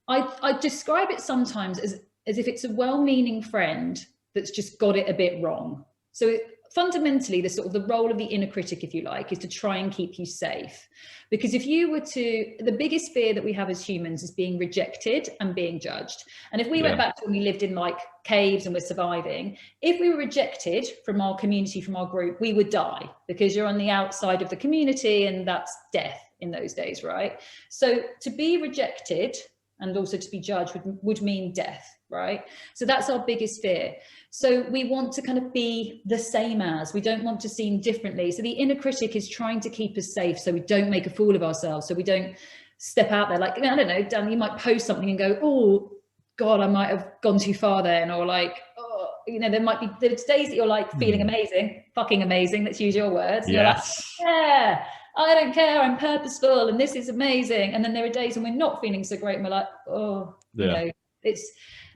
I describe it sometimes as if it's a well-meaning friend that's just got it a bit wrong. So fundamentally, the role of the inner critic, if you like, is to try and keep you safe. Because if you were the biggest fear that we have as humans is being rejected and being judged. And if we went back to when we lived in like caves and we're surviving, if we were rejected from our community, from our group, we would die, because you're on the outside of the community and that's death in those days, right? So to be rejected and also to be judged would mean death, right? So that's our biggest fear. So we want to kind of be the same as, we don't want to seem differently. So the inner critic is trying to keep us safe so we don't make a fool of ourselves, so we don't step out there. Like, I don't know, Dan, you might post something and go, oh God, I might have gone too far then. Or like, oh, you know, there's days that you're like feeling amazing, fucking amazing, let's use your words. Yes. You're like, yeah, I don't care, I'm purposeful and this is amazing. And then there are days when we're not feeling so great and we're like, oh, you know, it's,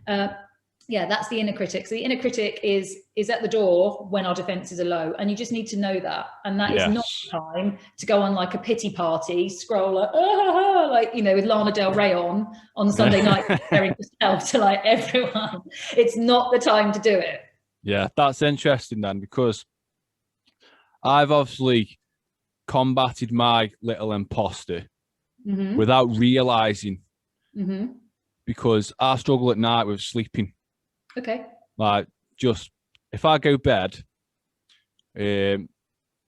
that's the inner critic. So the inner critic is at the door when our defenses are low, and you just need to know that. And that is not the time to go on like a pity party, scroll like, you know, with Lana Del Rey on Sunday night, comparing yourself to like everyone. It's not the time to do it. Yeah, that's interesting then, because I've obviously combated my little imposter without realizing, because I struggle at night with sleeping. Okay. Like, just if I go bed and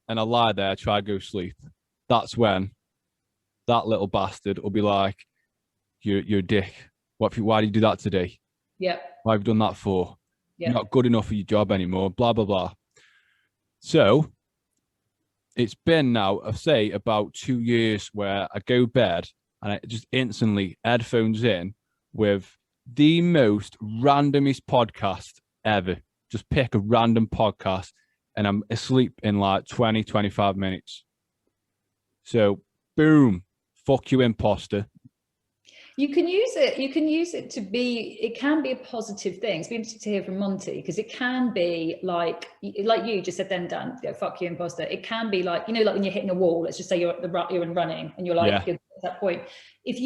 I lie there, I try to go sleep, that's when that little bastard will be like, you're a dick. Why did you do that today? Yeah. Why have you done that for? Yeah. You're not good enough for your job anymore, blah, blah, blah. So it's been now, I say, about 2 years where I go bed and I just instantly headphones in with the most randomest podcast ever. Just pick a random podcast and I'm asleep in like 20, 25 minutes. So boom, fuck you, imposter. You can use it to be, it can be a positive thing. It's been interesting to hear from Monty, because it can be like you just said then, Dan, fuck you, imposter. It can be like, you know, like when you're hitting a wall, let's just say you're in running and you're like, you're at that point. If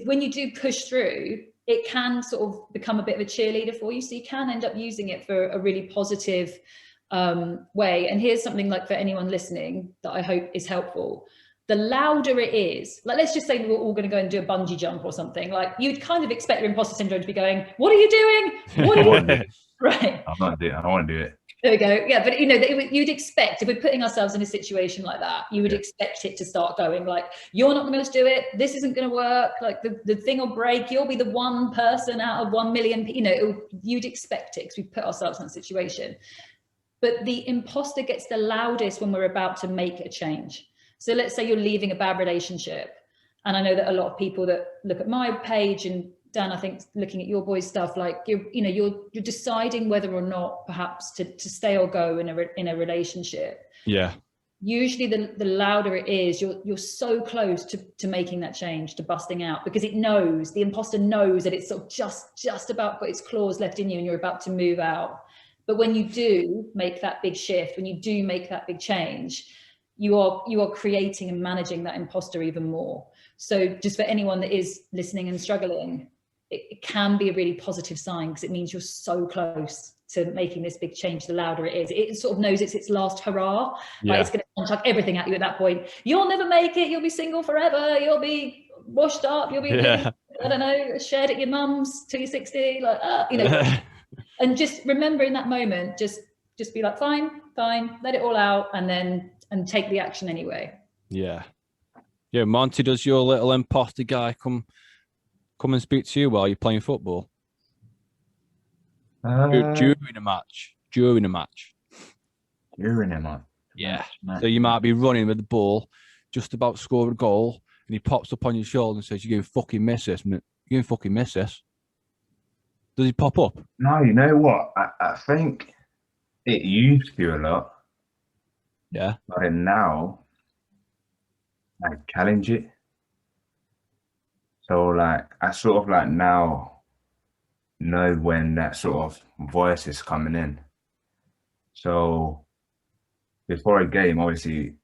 when you do push through, it can sort of become a bit of a cheerleader for you. So you can end up using it for a really positive way. And here's something like for anyone listening that I hope is helpful. The louder it is, like, let's just say we were all going to go and do a bungee jump or something, like you'd kind of expect your imposter syndrome to be going, what are you doing? What are you doing? Right. I don't want to do it. There we go. Yeah, but you know, you'd expect, if we're putting ourselves in a situation like that, you would expect it to start going like, you're not going to be able to do it. This isn't going to work. Like the thing will break. You'll be the one person out of 1 million. You know, you'd expect it because we put ourselves in a situation. But the imposter gets the loudest when we're about to make a change. So let's say you're leaving a bad relationship. And I know that a lot of people that look at my page, and Dan, I think looking at your boys' stuff, like you're deciding whether or not perhaps to stay or go in a relationship. Yeah. usually the louder it is, you're so close to making that change, to busting out, because it knows, the imposter knows that it's sort of just about got its claws left in you and you're about to move out. But when you do make that big shift, when you do make that big change, you are creating and managing that imposter even more. So just for anyone that is listening and struggling, it can be a really positive sign, because it means you're so close to making this big change. The louder it is, it sort of knows it's its last hurrah. Like it's going to chuck everything at you at that point. You'll never make it. You'll be single forever. You'll be washed up. You'll be living, I don't know, shared at your mum's till you're 60. Like, you know. And just remember in that moment, just be like, fine, let it all out, and take the action anyway. Yeah. Monty, does your little imposter guy come and speak to you while you're playing football? During a match. Yeah. So you might be running with the ball, just about to score a goal, and he pops up on your shoulder and says, "You're going to fucking miss this, mate. You're going to fucking miss this." Does he pop up? No, you know what? I think it used to a lot. Yeah. But then now, I challenge it. So like, I sort of like now know when that sort of voice is coming in. So before a game, obviously,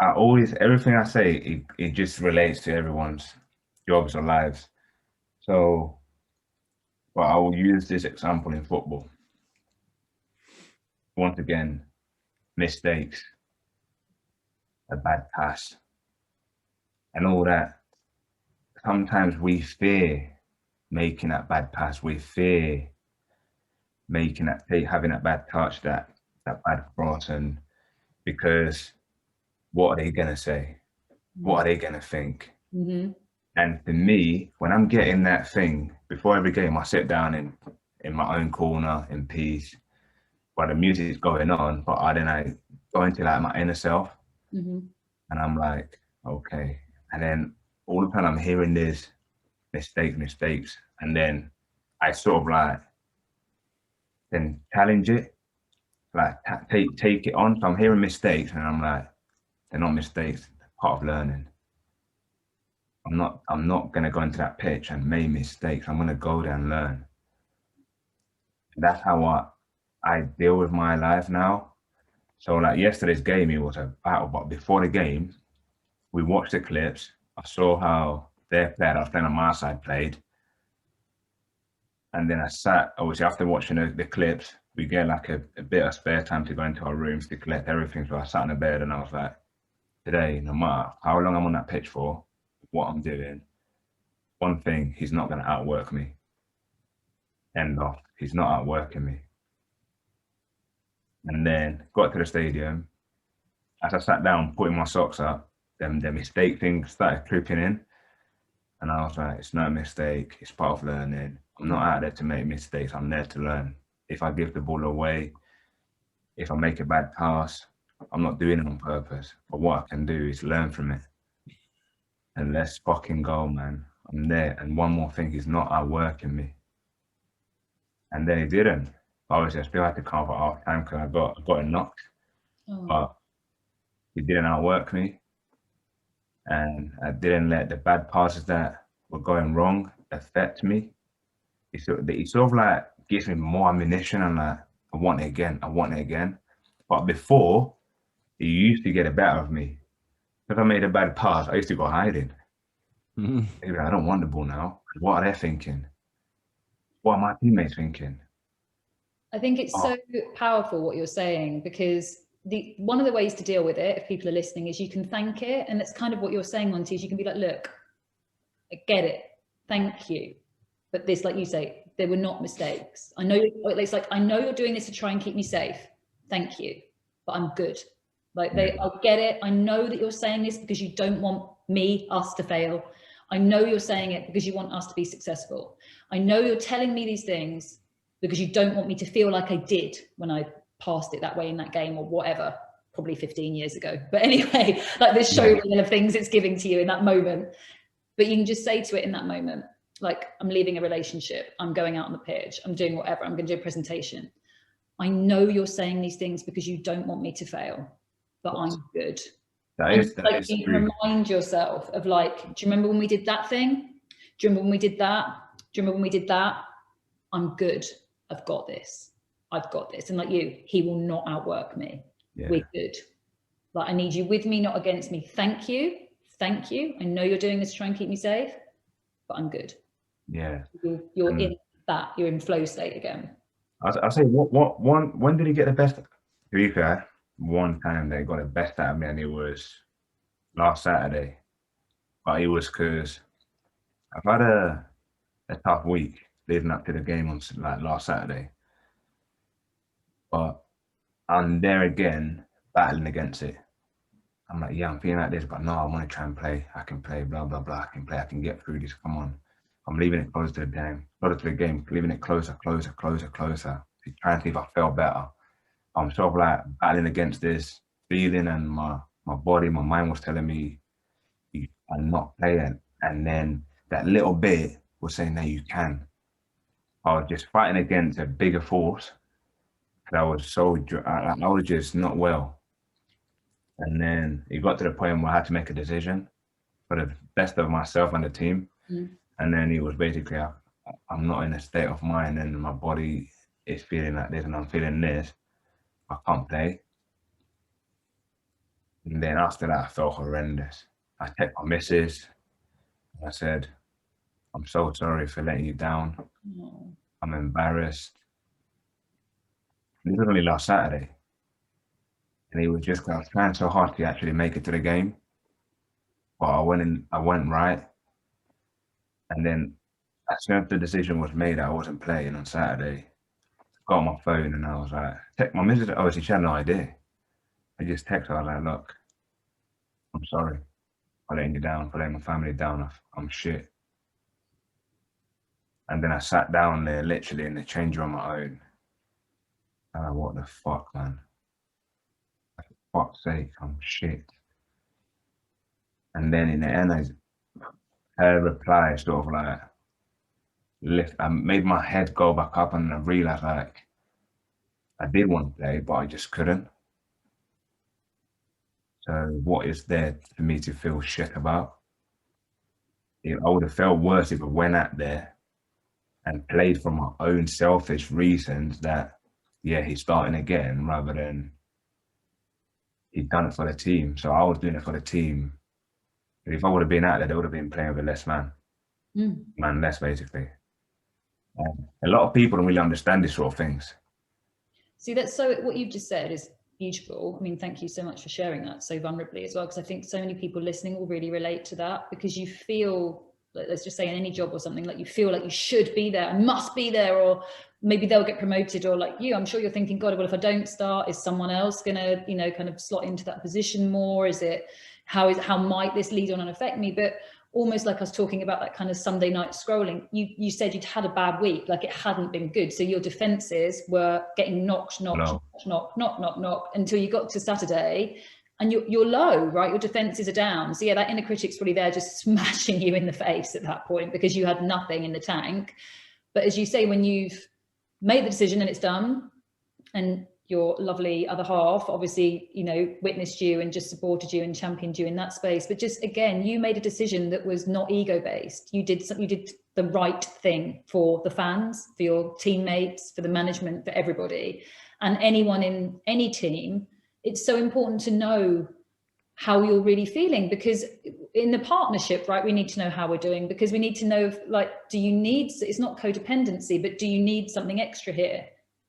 everything I say, it just relates to everyone's jobs or lives. So, but I will use this example in football. Once again, mistakes, a bad pass, and all that. Sometimes we fear making that bad pass. We fear having that bad touch, that bad cross, and because what are they gonna say? What are they gonna think? Mm-hmm. And for me, when I'm getting that thing before every game, I sit down in my own corner in peace, while the music is going on. But I go into like my inner self, mm-hmm. and I'm like, okay. And then all the time I'm hearing this mistakes, and then I sort of like then challenge it, like take it on. So I'm hearing mistakes, and I'm like, they're not mistakes, they're part of learning. I'm not gonna go into that pitch and make mistakes. I'm gonna go there and learn. And that's how I deal with my life now. So like yesterday's game, it was a battle, but before the game, we watched the clips. I saw how their player that was playing on my side played. And then I sat, obviously after watching the clips, we get like a bit of spare time to go into our rooms to collect everything. So I sat on the bed and I was like, today, no matter how long I'm on that pitch for, what I'm doing, one thing, he's not going to outwork me. End off. He's not outworking me. And then got to the stadium. As I sat down, putting my socks up, them mistake things started creeping in. And I was like, it's not a mistake. It's part of learning. I'm not out there to make mistakes. I'm there to learn. If I give the ball away, if I make a bad pass, I'm not doing it on purpose. But what I can do is learn from it. And let's fucking go, man. I'm there. And one more thing, he's not outworking me. And then he didn't. Obviously, I still had to cover half time because I got a knock. Oh. But he didn't outwork me. And I didn't let the bad passes that were going wrong affect me. It sort of like gives me more ammunition, and like, I want it again. But before, he used to get the better of me. If I made a bad pass, I used to go hiding. Mm-hmm. Maybe I don't want the ball now. What are they thinking? What are my teammates thinking? I think it's so powerful what you're saying, because one of the ways to deal with it, if people are listening, is you can thank it. And that's kind of what you're saying, Monty, is you can be like, look, I get it. Thank you. But this, like you say, there were not mistakes. I know it's like, I know you're doing this to try and keep me safe. Thank you. But I'm good. Like I get it. I know that you're saying this because you don't want us to fail. I know you're saying it because you want us to be successful. I know you're telling me these things because you don't want me to feel like I did when I passed it that way in that game or whatever, probably 15 years ago. But anyway, like this showreel of things it's giving to you in that moment. But you can just say to it in that moment, like, I'm leaving a relationship, I'm going out on the pitch, I'm doing whatever, I'm going to do a presentation. I know you're saying these things because you don't want me to fail. but I'm good. That And is like you true. remind yourself of like, do you remember when we did that thing? Do you remember when we did that? Do you remember when we did that? I'm good. I've got this. I've got this. And like you, he will not outwork me. Yeah. We're good. Like, I need you with me, not against me. Thank you. Thank you. I know you're doing this to try and keep me safe, but I'm good. Yeah. You're in that. You're in flow state again. I'll say when did he get the best? To be fair, one time they got the best out of me, and it was last Saturday. But it was because I've had a tough week leading up to the game on like last Saturday. But I'm there again, battling against it. I'm like, yeah, I'm feeling like this, but no, I want to try and play. I can play, blah, blah, blah. I can play. I can get through this. Come on. I'm leaving it closer to the game, leaving it closer. To try and see if I felt better. I'm sort of like battling against this feeling, and my body, my mind was telling me, you are not playing. And then that little bit was saying that you can. I was just fighting against a bigger force. I was just not well. And then it got to the point where I had to make a decision for the best of myself and the team. And then it was basically, I'm not in a state of mind, and my body is feeling like this, and I'm feeling this. I can't play. And then after that, I felt horrendous. I texted my missus, and I said, I'm so sorry for letting you down. I'm embarrassed. This was only last Saturday. And it was just, I was trying so hard to actually make it to the game. But I went right. And then as soon as the decision was made, I wasn't playing on Saturday. I got on my phone and I was like, my missus, obviously she had no idea. I just texted her, I was like, look, I'm sorry for letting you down, for letting my family down. I'm shit. And then I sat down there literally in the change room on my own. And I, what the fuck, man? For fuck's sake, I'm shit. And then in the end, her reply sort of like I made my head go back up, and I realized like I did want to play, but I just couldn't. So what is there for me to feel shit about? I would have felt worse if I went out there and played for my own selfish reasons that, yeah, he's starting again, rather than he'd done it for the team. So I was doing it for the team. But if I would have been out there, they would have been playing with less man. Man less, basically. A lot of people don't really understand these sort of things. See, that's so, what you've just said is beautiful. I mean, thank you so much for sharing that so vulnerably as well, because I think so many people listening will really relate to that, because you feel, let's just say in any job or something, like you feel like you should be there and must be there, or maybe they'll get promoted, or like you, I'm sure you're thinking, God, well, if I don't start, is someone else gonna, you know, kind of slot into that position more? Is it, how might this lead on and affect me? But almost like us talking about that kind of Sunday night scrolling, you said you'd had a bad week, like it hadn't been good. So your defenses were getting knocked until you got to Saturday, and you're low, right? Your defenses are down. So yeah, that inner critic's probably there just smashing you in the face at that point, because you had nothing in the tank. But as you say, when you've made the decision and it's done, and your lovely other half obviously, you know, witnessed you and just supported you and championed you in that space. But just again, you made a decision that was not ego-based. You did the right thing for the fans, for your teammates, for the management, for everybody. And anyone in any team, it's so important to know how you're really feeling, because in the partnership, right, we need to know how we're doing, because we need to know, like, do you need, it's not codependency, but do you need something extra here?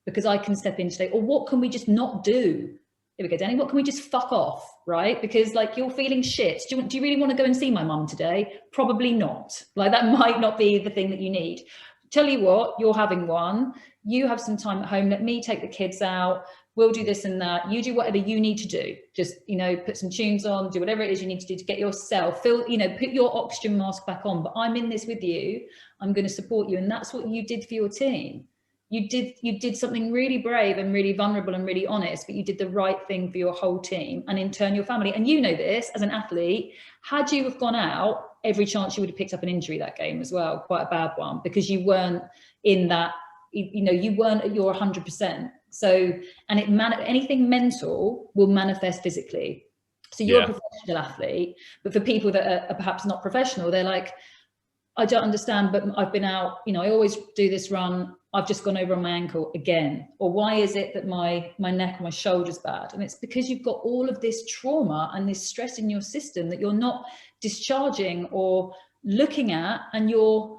Because I can step in today, or what can we just not do? Here we go, Danny, what can we just fuck off, right? Because like, you're feeling shit. Do you really want to go and see my mum today? Probably not. Like, that might not be the thing that you need. Tell you what, you're having one. You have some time at home. Let me take the kids out. We'll do this and that. You do whatever you need to do. Just, you know, put some tunes on, do whatever it is you need to do to get yourself, you know, put your oxygen mask back on. But I'm in this with you. I'm going to support you. And that's what you did for your team. You did something really brave and really vulnerable and really honest, but you did the right thing for your whole team and in turn your family. And you know this as an athlete, had you have gone out, every chance you would have picked up an injury that game as well, quite a bad one, because you weren't in that, you know, you weren't at your 100%. So, and anything mental will manifest physically. So you're a professional athlete, but for people that are perhaps not professional, they're like, I don't understand, but I've been out, you know, I always do this run. I've just gone over on my ankle again. Or why is it that my neck and my shoulder's bad? And it's because you've got all of this trauma and this stress in your system that you're not discharging or looking at, and you're,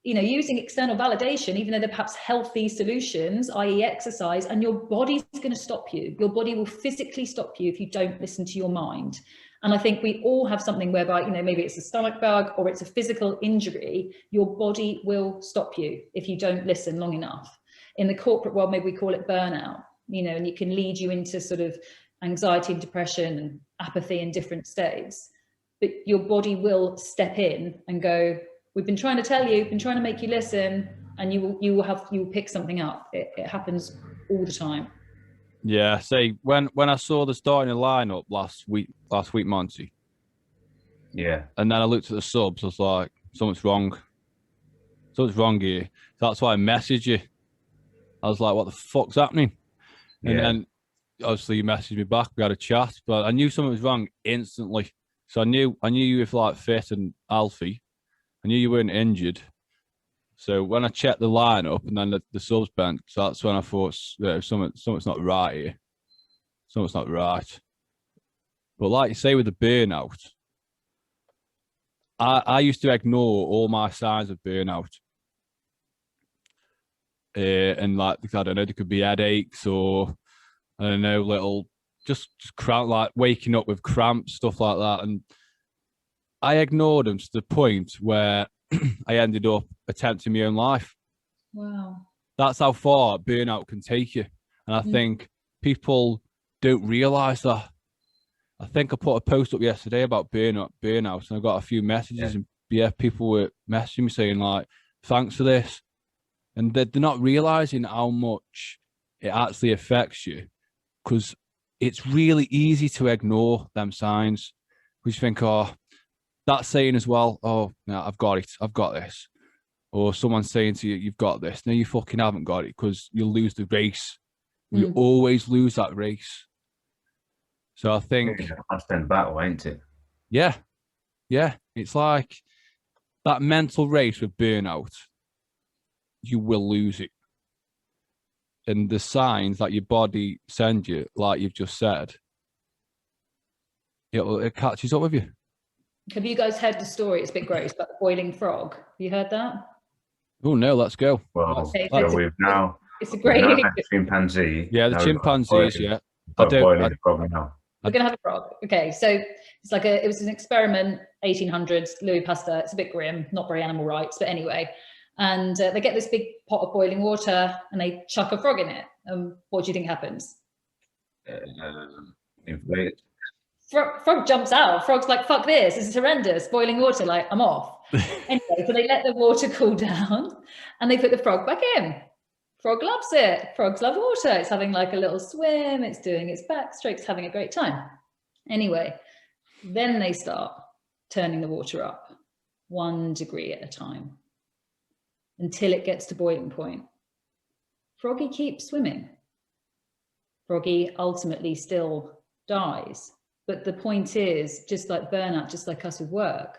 you know, using external validation, even though they're perhaps healthy solutions, i.e. exercise, and your body's going to stop you. Your body will physically stop you if you don't listen to your mind. And I think we all have something whereby, you know, maybe it's a stomach bug or it's a physical injury. Your body will stop you if you don't listen long enough. In the corporate world, maybe we call it burnout, you know, and it can lead you into sort of anxiety and depression and apathy in different states. But your body will step in and go, we've been trying to tell you, been trying to make you listen, and you will pick something up. It happens all the time. Yeah, say when I saw the starting lineup last week, Monty. Yeah. And then I looked at the subs, I was like, something's wrong. Something's wrong here. So that's why I messaged you. I was like, what the fuck's happening? And then obviously you messaged me back, we had a chat, but I knew something was wrong instantly. So I knew you were like fit and healthy. I knew you weren't injured. So when I checked the lineup and then the subs bench, so that's when I thought something's not right here. Something's not right. But like you say with the burnout, I used to ignore all my signs of burnout. And like, I don't know, there could be headaches or, I don't know, little, just cramp, like waking up with cramps, stuff like that. And I ignored them to the point where I ended up attempting my own life. Wow. That's how far burnout can take you. And I think people don't realize that. I think I put a post up yesterday about burnout, and I got a few messages, and people were messaging me saying like, thanks for this. And they're not realizing how much it actually affects you, because it's really easy to ignore them signs. We think, oh, that's saying as well, oh, no, I've got it, I've got this. Or someone saying to you, you've got this. No, you fucking haven't got it, because you'll lose the race. You always lose that race. So I think... It's a constant battle, ain't it? Yeah. Yeah. It's like that mental race with burnout, you will lose it. And the signs that your body sends you, like you've just said, it catches up with you. Have you guys heard the story? It's a bit gross, but the boiling frog. Have you heard that? Oh no, let's go. Well, it's a great chimpanzee. Yeah, the chimpanzees. Yeah, boiling frog now. We're gonna have a frog. Okay, so it's like it was an experiment, 1800s. Louis Pasteur. It's a bit grim, not very animal rights, but anyway. And they get this big pot of boiling water and they chuck a frog in it. What do you think happens? Inflate. Frog jumps out. Frog's like, fuck this is horrendous. Boiling water, like, I'm off. Anyway, so they let the water cool down and they put the frog back in. Frog loves it. Frogs love water. It's having like a little swim. It's doing its backstrokes, having a great time. Anyway, then they start turning the water up 1 degree at a time until it gets to boiling point. Froggy keeps swimming. Froggy ultimately still dies. But the point is, just like burnout, just like us with work,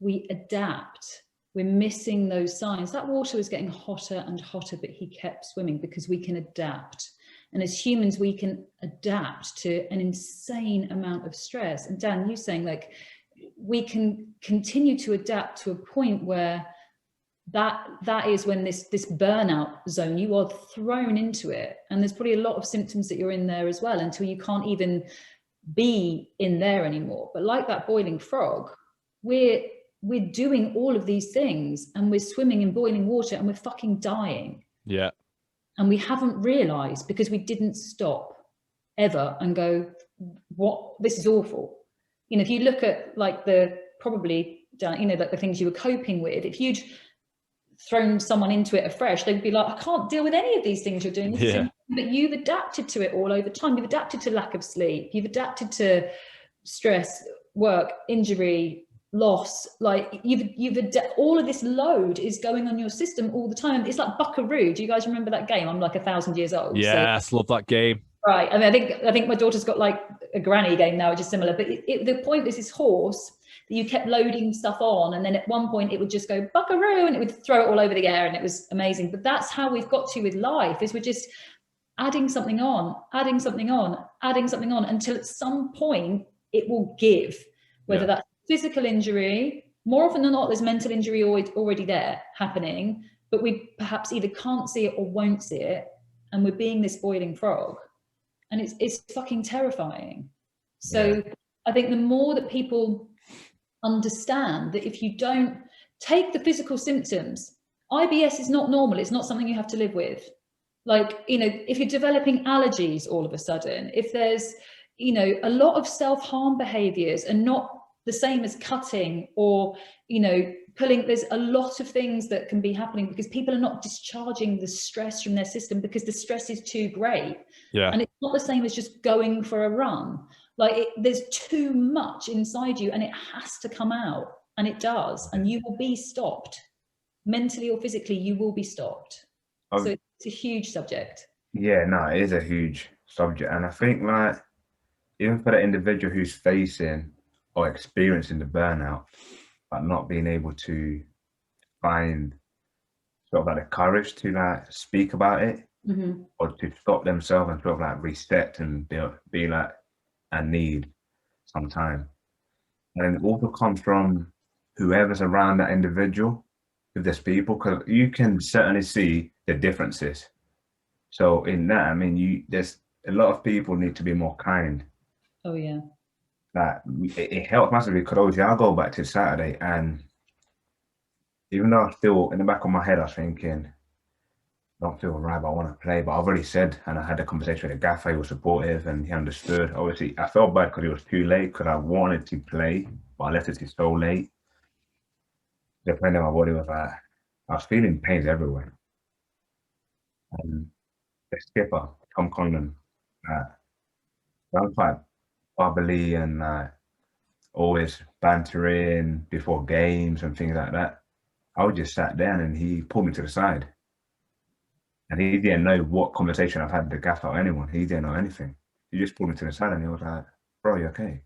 we adapt. We're missing those signs. That water was getting hotter and hotter, but he kept swimming because we can adapt. And as humans, we can adapt to an insane amount of stress. And Dan, you saying like, we can continue to adapt to a point where that is when this burnout zone, you are thrown into it. And there's probably a lot of symptoms that you're in there as well until you can't even be in there anymore. But like that boiling frog, we're doing all of these things and we're swimming in boiling water and we're fucking dying. Yeah. And we haven't realized because we didn't stop ever and go, what, this is awful. You know, if you look at like probably, you know, like the things you were coping with, if you'd thrown someone into it afresh, they'd be like, I can't deal with any of these things you're doing. But you've adapted to it all over time. You've adapted to lack of sleep. You've adapted to stress, work, injury, loss, like all of this load is going on your system all the time. It's like Buckaroo. Do you guys remember that game? I'm like 1,000 years old. Yes, love that game. Right. I mean, I think my daughter's got like a granny game now, which is similar. But the point was this horse that you kept loading stuff on, and then at one point it would just go Buckaroo, and it would throw it all over the air, and it was amazing. But that's how we've got to with life, is we're just adding something on, adding something on, adding something on, until at some point it will give, whether that's physical injury. More often than not, there's mental injury already there happening, but we perhaps either can't see it or won't see it, and we're being this boiling frog, and it's fucking terrifying. So I think the more that people understand that if you don't take the physical symptoms, IBS is not normal. It's not something you have to live with. Like, you know, if you're developing allergies all of a sudden, if there's, you know, a lot of self-harm behaviors and not the same as cutting or, you know, pulling, there's a lot of things that can be happening because people are not discharging the stress from their system because the stress is too great. Yeah. And it's not the same as just going for a run. Like there's too much inside you and it has to come out, and it does, and you will be stopped mentally or physically. You will be stopped. So it's a huge subject. Yeah, no, it is a huge subject. And I think like, even for the individual who's facing or experiencing the burnout, but not being able to find sort of like the courage to like speak about it, or to stop themselves and sort of like reset and be like, I need some time. And it also comes from whoever's around that individual, if there's people, because you can certainly see the differences. So in that, I mean, there's a lot of people need to be more kind. Oh yeah. Like it helps massively, because obviously I'll go back to Saturday, and even though I still in the back of my head I was thinking, I don't feel right, but I want to play. But I've already said, and I had the conversation with the gaffer, he was supportive and he understood. Obviously I felt bad because it was too late, because I wanted to play, but I left it so late. The pain in my body was like, I was feeling pains everywhere. And the skipper, Tom Condon, I'm quite bubbly and always bantering before games and things like that. I would just sat down and he pulled me to the side. And he didn't know what conversation I've had with the gaffer or anyone. He didn't know anything. He just pulled me to the side and he was like, bro, you okay?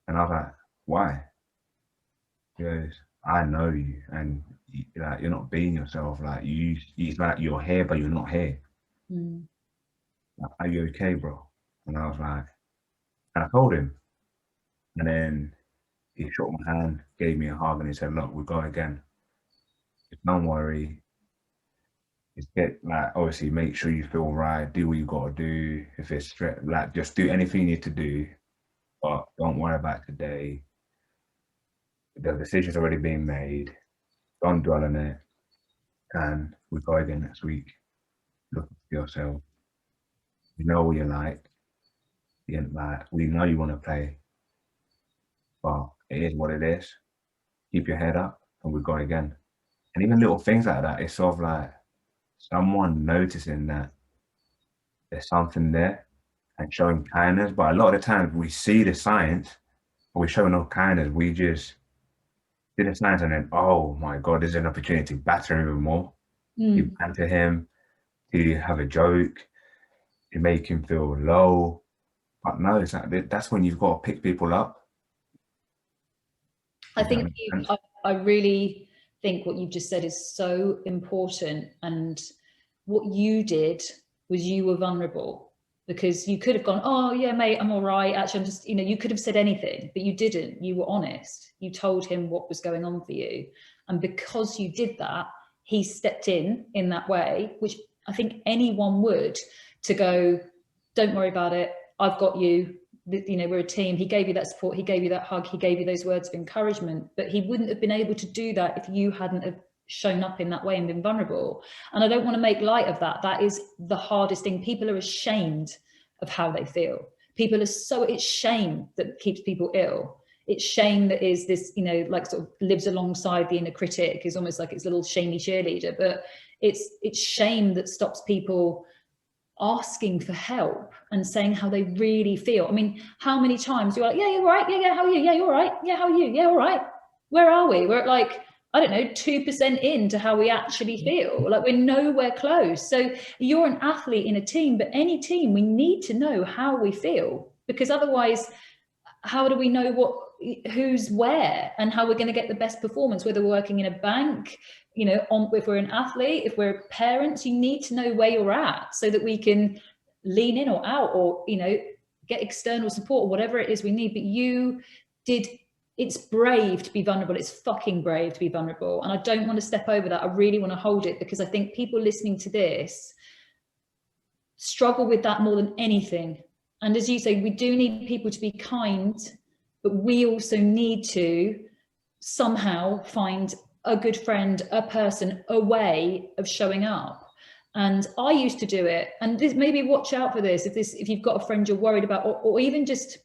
And I was like, why? He goes, I know you, and like you're not being yourself. Like it's like you're here, but you're not here. Like, are you okay, bro? And I was like, and I told him. And then he shook my hand, gave me a hug, and he said, look, we'll go again. Don't worry. It's like, obviously make sure you feel right, do what you gotta do. If it's stress, like just do anything you need to do, but don't worry about today. The decision's already been made. Don't dwell on it. And we go again next week. Look at yourself. You know what you're like. We know you want to play, but it is what it is. Keep your head up and we go again. And even little things like that, it's sort of like someone noticing that there's something there and showing kindness. But a lot of the times we see the signs, but we show no kindness. We just see the signs and then, oh my God, there's an opportunity to batter him even more. You banter him, to have a joke, to make him feel low. But no, it's like, that's when you've got to pick people up. I think I really think what you've just said is so important, and what you did was you were vulnerable, because you could have gone, oh yeah mate, I'm all right, actually I'm just, you know, you could have said anything, but you didn't. You were honest. You told him what was going on for you, and because you did that, he stepped in that way, which I think anyone would, to go, don't worry about it, I've got you. You know, we're a team. He gave you that support, he gave you that hug, he gave you those words of encouragement, but he wouldn't have been able to do that if you hadn't have shown up in that way and been vulnerable. And I don't want to make light of that. That is the hardest thing. People are ashamed of how they feel. People are it's shame that keeps people ill. It's shame that is this, you know, like sort of lives alongside the inner critic, is almost like it's a little shamey cheerleader, but it's shame that stops people asking for help and saying how they really feel. I mean, how many times you're like, yeah, you're right, yeah, how are you? Yeah, you're right, yeah, how are you? Yeah, all right. where are we? We're at like, I don't know, 2% into how we actually feel. Like we're nowhere close. So you're an athlete in a team, but any team, we need to know how we feel, because otherwise, how do we know who's where and how we're going to get the best performance, whether we're working in a bank, you know, if we're an athlete, if we're parents, you need to know where you're at so that we can lean in or out, or, you know, get external support or whatever it is we need. But it's brave to be vulnerable. It's fucking brave to be vulnerable. And I don't want to step over that. I really want to hold it, because I think people listening to this struggle with that more than anything. And as you say, we do need people to be kind, but we also need to somehow find a good friend, a person, a way of showing up. And I used to do it. And this, maybe watch out for this. If you've got a friend you're worried about, or even just,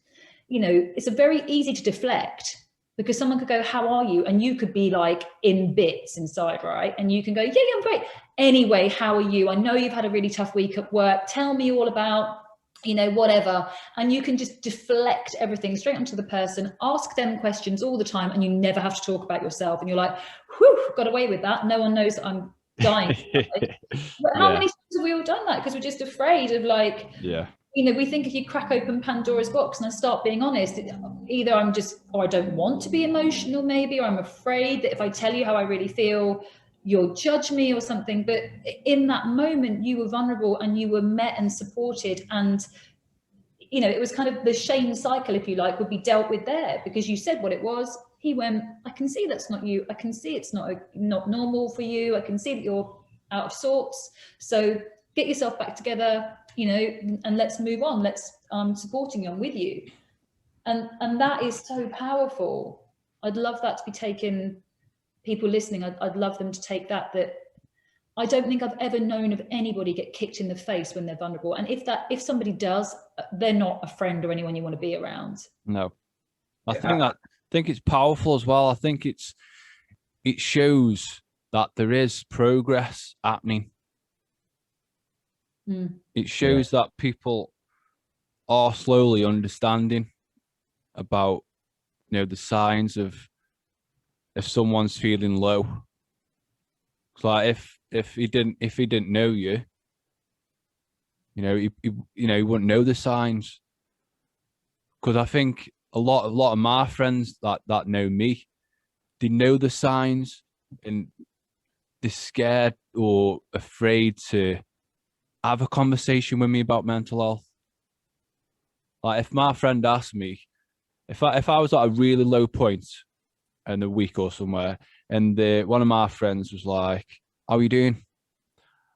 you know, it's a very easy to deflect, because someone could go, how are you? And you could be like in bits inside, right? And you can go, yeah, I'm great. Anyway, how are you? I know you've had a really tough week at work. Tell me all about, you know, whatever. And you can just deflect everything straight onto the person, ask them questions all the time, and you never have to talk about yourself. And you're like, whew, got away with that. No one knows that I'm dying. But how many times have we all done that? Because we're just afraid of, like, you know, we think if you crack open Pandora's box and I start being honest, either I'm just, or I don't want to be emotional maybe, or I'm afraid that if I tell you how I really feel, you'll judge me or something. But in that moment, you were vulnerable and you were met and supported. And, you know, it was kind of the shame cycle, if you like, would be dealt with there, because you said what it was. He went, I can see that's not you. I can see it's not normal for you. I can see that you're out of sorts. So get yourself back together, you know, and let's move on. I'm supporting you, I'm with you. And that is so powerful. I'd love that to be taken, people listening, I'd love them to take that I don't think I've ever known of anybody get kicked in the face when they're vulnerable. And if somebody does, they're not a friend or anyone you want to be around. No. I think it's powerful as well. I think it shows that there is progress happening. It shows that people are slowly understanding about, you know, the signs of if someone's feeling low. It's like if he didn't know you, you know, he wouldn't know the signs. Because I think a lot of my friends that know me, they know the signs and they're scared or afraid to have a conversation with me about mental health. Like if my friend asked me, if I was at a really low point in the week or somewhere, and one of my friends was like, how are you doing?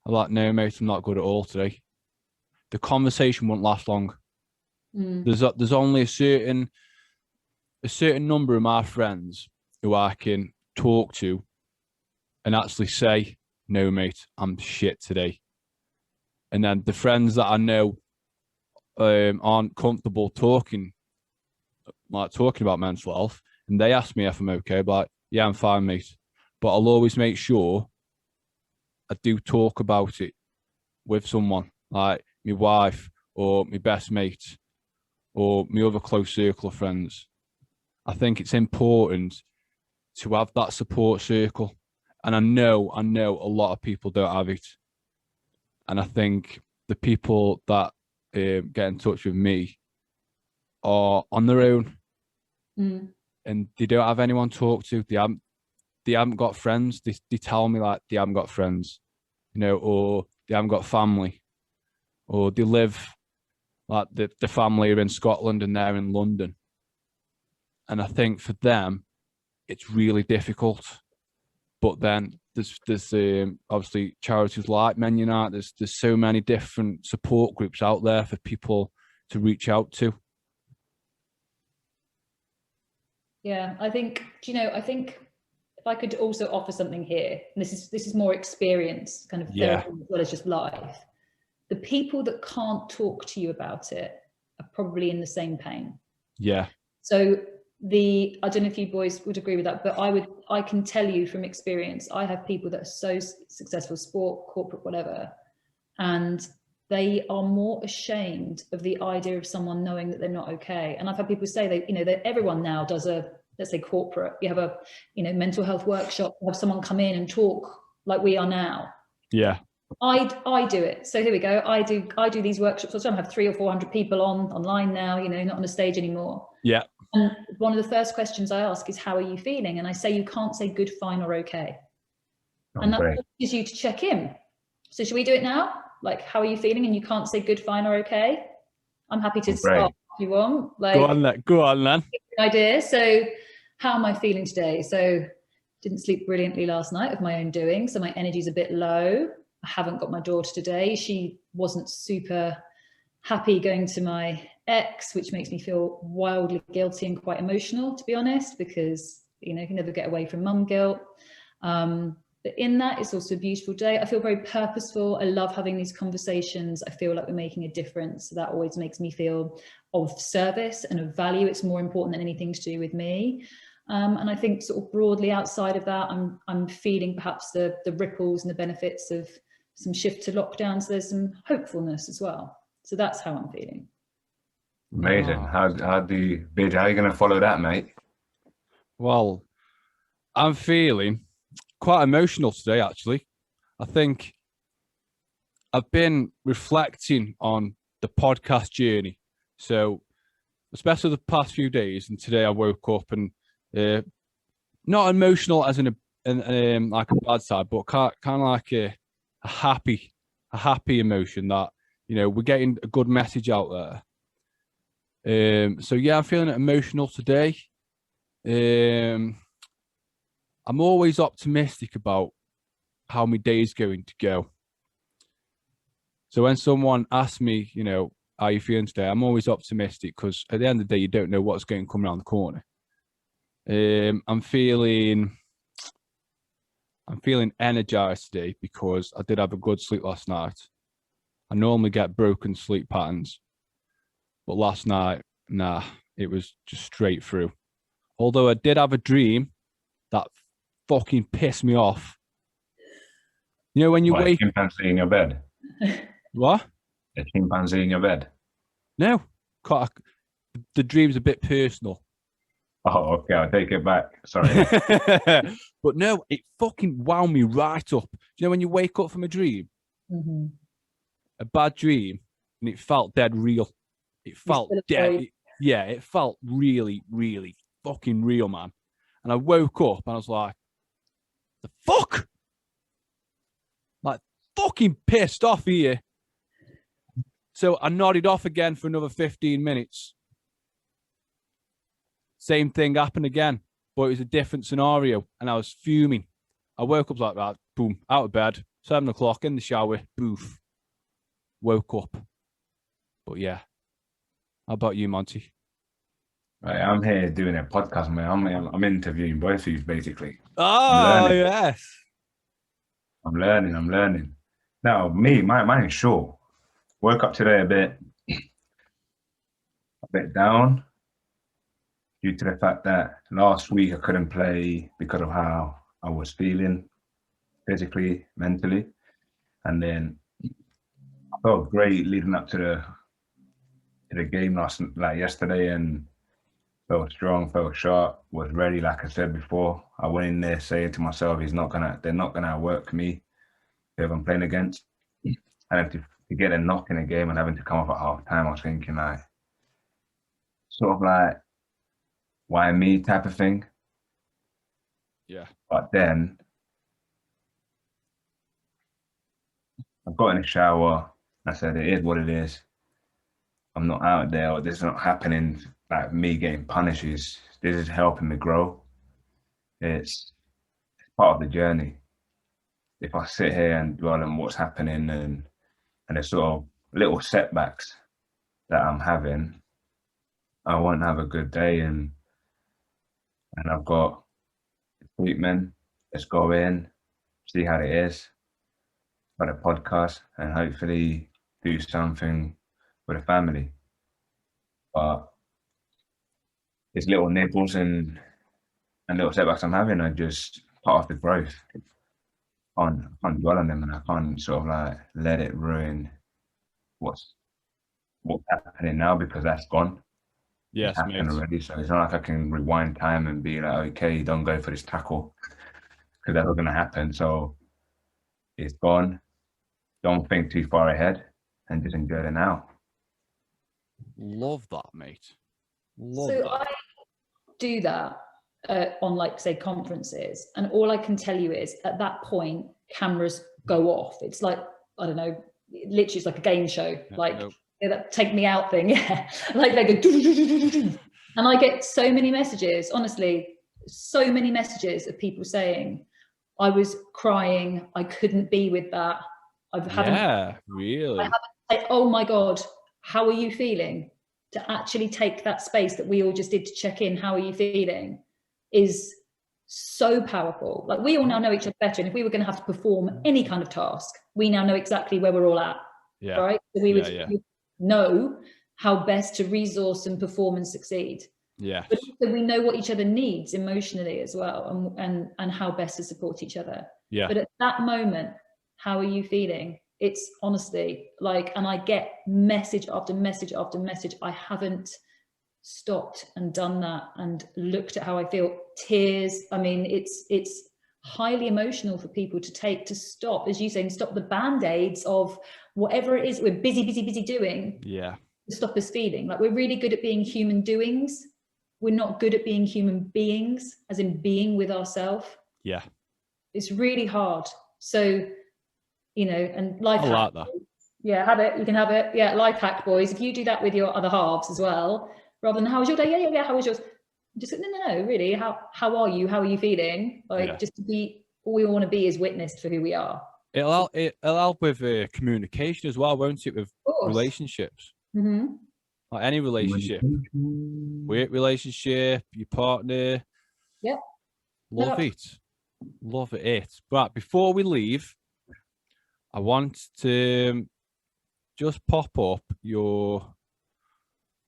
I'm like, no, mate, I'm not good at all today. The conversation won't last long. There's only a certain number of my friends who I can talk to and actually say, no, mate, I'm shit today. And then the friends that I know aren't comfortable talking about mental health, and they ask me if I'm okay, I'm like, yeah, I'm fine, mate. But I'll always make sure I do talk about it with someone, like my wife or my best mate or my other close circle of friends. I think it's important to have that support circle. And I know a lot of people don't have it. And I think the people that get in touch with me are on their own, and they don't have anyone to talk to. They haven't got friends. They tell me like they haven't got friends, you know, or they haven't got family, or they live like the family are in Scotland and they're in London. And I think for them, it's really difficult. But then there's obviously charities like Men Unite. There's so many different support groups out there for people to reach out to. Yeah, I think if I could also offer something here, and this is more experience, kind of therapy as well as just life. The people that can't talk to you about it are probably in the same pain. Yeah. So I don't know if you boys would agree with that, but I can tell you from experience, I have people that are so successful, sport, corporate, whatever, and they are more ashamed of the idea of someone knowing that they're not okay. And I've had people say that everyone now does a let's say corporate, you have a, you know, mental health workshop, have someone come in and talk like we are now. Yeah. I do it. So here we go. I do these workshops. I have 300 or 400 people online now, you know, not on a stage anymore. Yeah. And one of the first questions I ask is, how are you feeling? And I say, you can't say good, fine, or okay. And that forces you to check in. So should we do it now? Like, how are you feeling? And you can't say good, fine, or okay. I'm happy to start if you want. Like, go on then. Idea. So how am I feeling today? So didn't sleep brilliantly last night of my own doing. So my energy's a bit low. I haven't got my daughter today. She wasn't super happy going to my ex, which makes me feel wildly guilty and quite emotional, to be honest, because, you know, you can never get away from mum guilt. But in that, it's also a beautiful day. I feel very purposeful. I love having these conversations. I feel like we're making a difference. So that always makes me feel of service and of value. It's more important than anything to do with me. And I think sort of broadly outside of that, I'm feeling perhaps the ripples and the benefits of some shift to lockdown. So there's some hopefulness as well. So that's how I'm feeling. Amazing. How are you going to follow that, mate? Well, I'm feeling quite emotional today, actually. I think I've been reflecting on the podcast journey. So, especially the past few days, and today I woke up and not emotional as in like a bad side, but kind of like a happy emotion that, you know, we're getting a good message out there. So yeah, I'm feeling emotional today. I'm always optimistic about how my day is going to go. So when someone asks me, you know, how are you feeling today? I'm always optimistic, because at the end of the day, you don't know what's going to come around the corner. I'm feeling energized today because I did have a good sleep last night. I normally get broken sleep patterns, but last night, nah, it was just straight through. Although I did have a dream that fucking pissed me off. You know, when you wake... A chimpanzee in your bed? What? A chimpanzee in your bed? No. The dream's a bit personal. Oh, okay, I'll take it back. Sorry. But no, it fucking wound me right up. You know, when you wake up from a dream, a bad dream, and it felt dead real. It felt dead. It felt really, really fucking real, man. And I woke up and I was like, the fuck? Like, fucking pissed off here. So I nodded off again for another 15 minutes. Same thing happened again, but it was a different scenario, and I was fuming. I woke up like that, boom, out of bed, 7 o'clock, in the shower, boof, woke up. But yeah, how about you, Monty? Right, I'm here doing a podcast, man. I'm interviewing both of you, basically. Oh, yes. I'm learning. Now, mine is short. Woke up today a bit down, due to the fact that last week I couldn't play because of how I was feeling physically, mentally. And then I felt great leading up to the game yesterday, and felt strong, felt sharp, was ready. Like I said before, I went in there saying to myself, they're not gonna work me whoever I'm playing against. And to get a knock in a game and having to come off at half time, I was thinking like, sort of like, why me type of thing. Yeah. But then I got in the shower. I said, it is what it is. I'm not out there, or this is not happening. Like me getting punished, this is helping me grow. It's part of the journey. If I sit here and dwell on what's happening and the sort of little setbacks that I'm having, I won't have a good day. And I've got treatment. Let's go in, see how it is, got a podcast, and hopefully do something with the family. But these little nibbles and little setbacks I'm having are just part of the growth. I can't dwell on them, and I can't sort of like let it ruin what's happening now, because that's gone. Yes, happened mate. already. So it's not like I can rewind time and be like, okay, don't go for this tackle because that's not going to happen. So it's gone. Don't think too far ahead and just enjoy the now. Love that, mate. Love So that. I do that on, like, say, conferences, and all I can tell you is at that point cameras go off. It's like, I don't know, literally it's like a game show, like that take me out thing. Yeah, like they go and I get so many messages, honestly, so many messages of people saying, I was crying, I couldn't be with that. Really. Oh my God, how are you feeling? To actually take that space that we all just did to check in, how are you feeling, is so powerful. Like, we all now know each other better, and if we were going to have to perform any kind of task, we now know exactly where we're all at. Yeah. Right. So we would know how best to resource and perform and succeed. Yeah. But also we know what each other needs emotionally as well, and how best to support each other. Yeah. But at that moment, how are you feeling? It's honestly like, and I get message after message after message. I haven't stopped and done that and looked at how I feel. Tears. I mean, it's highly emotional for people to take, to stop, as you say, and stop the band-aids of whatever it is we're busy doing. Yeah. To stop us feeling. Like, we're really good at being human doings. We're not good at being human beings, as in being with ourselves. Yeah. It's really hard. So, you know, and life hack. Like that. Yeah, have it. You can have it. Yeah, life hack, boys. If you do that with your other halves as well, rather than how was your day? Yeah. How was yours? Just no, really. How are you? How are you feeling? Like, just to be, all we want to be is witnessed for who we are. It'll help with communication as well, won't it? With relationships. Mm-hmm. Like any relationship, work relationship, your partner. Yep. Love it. But before we leave, I want to just pop up your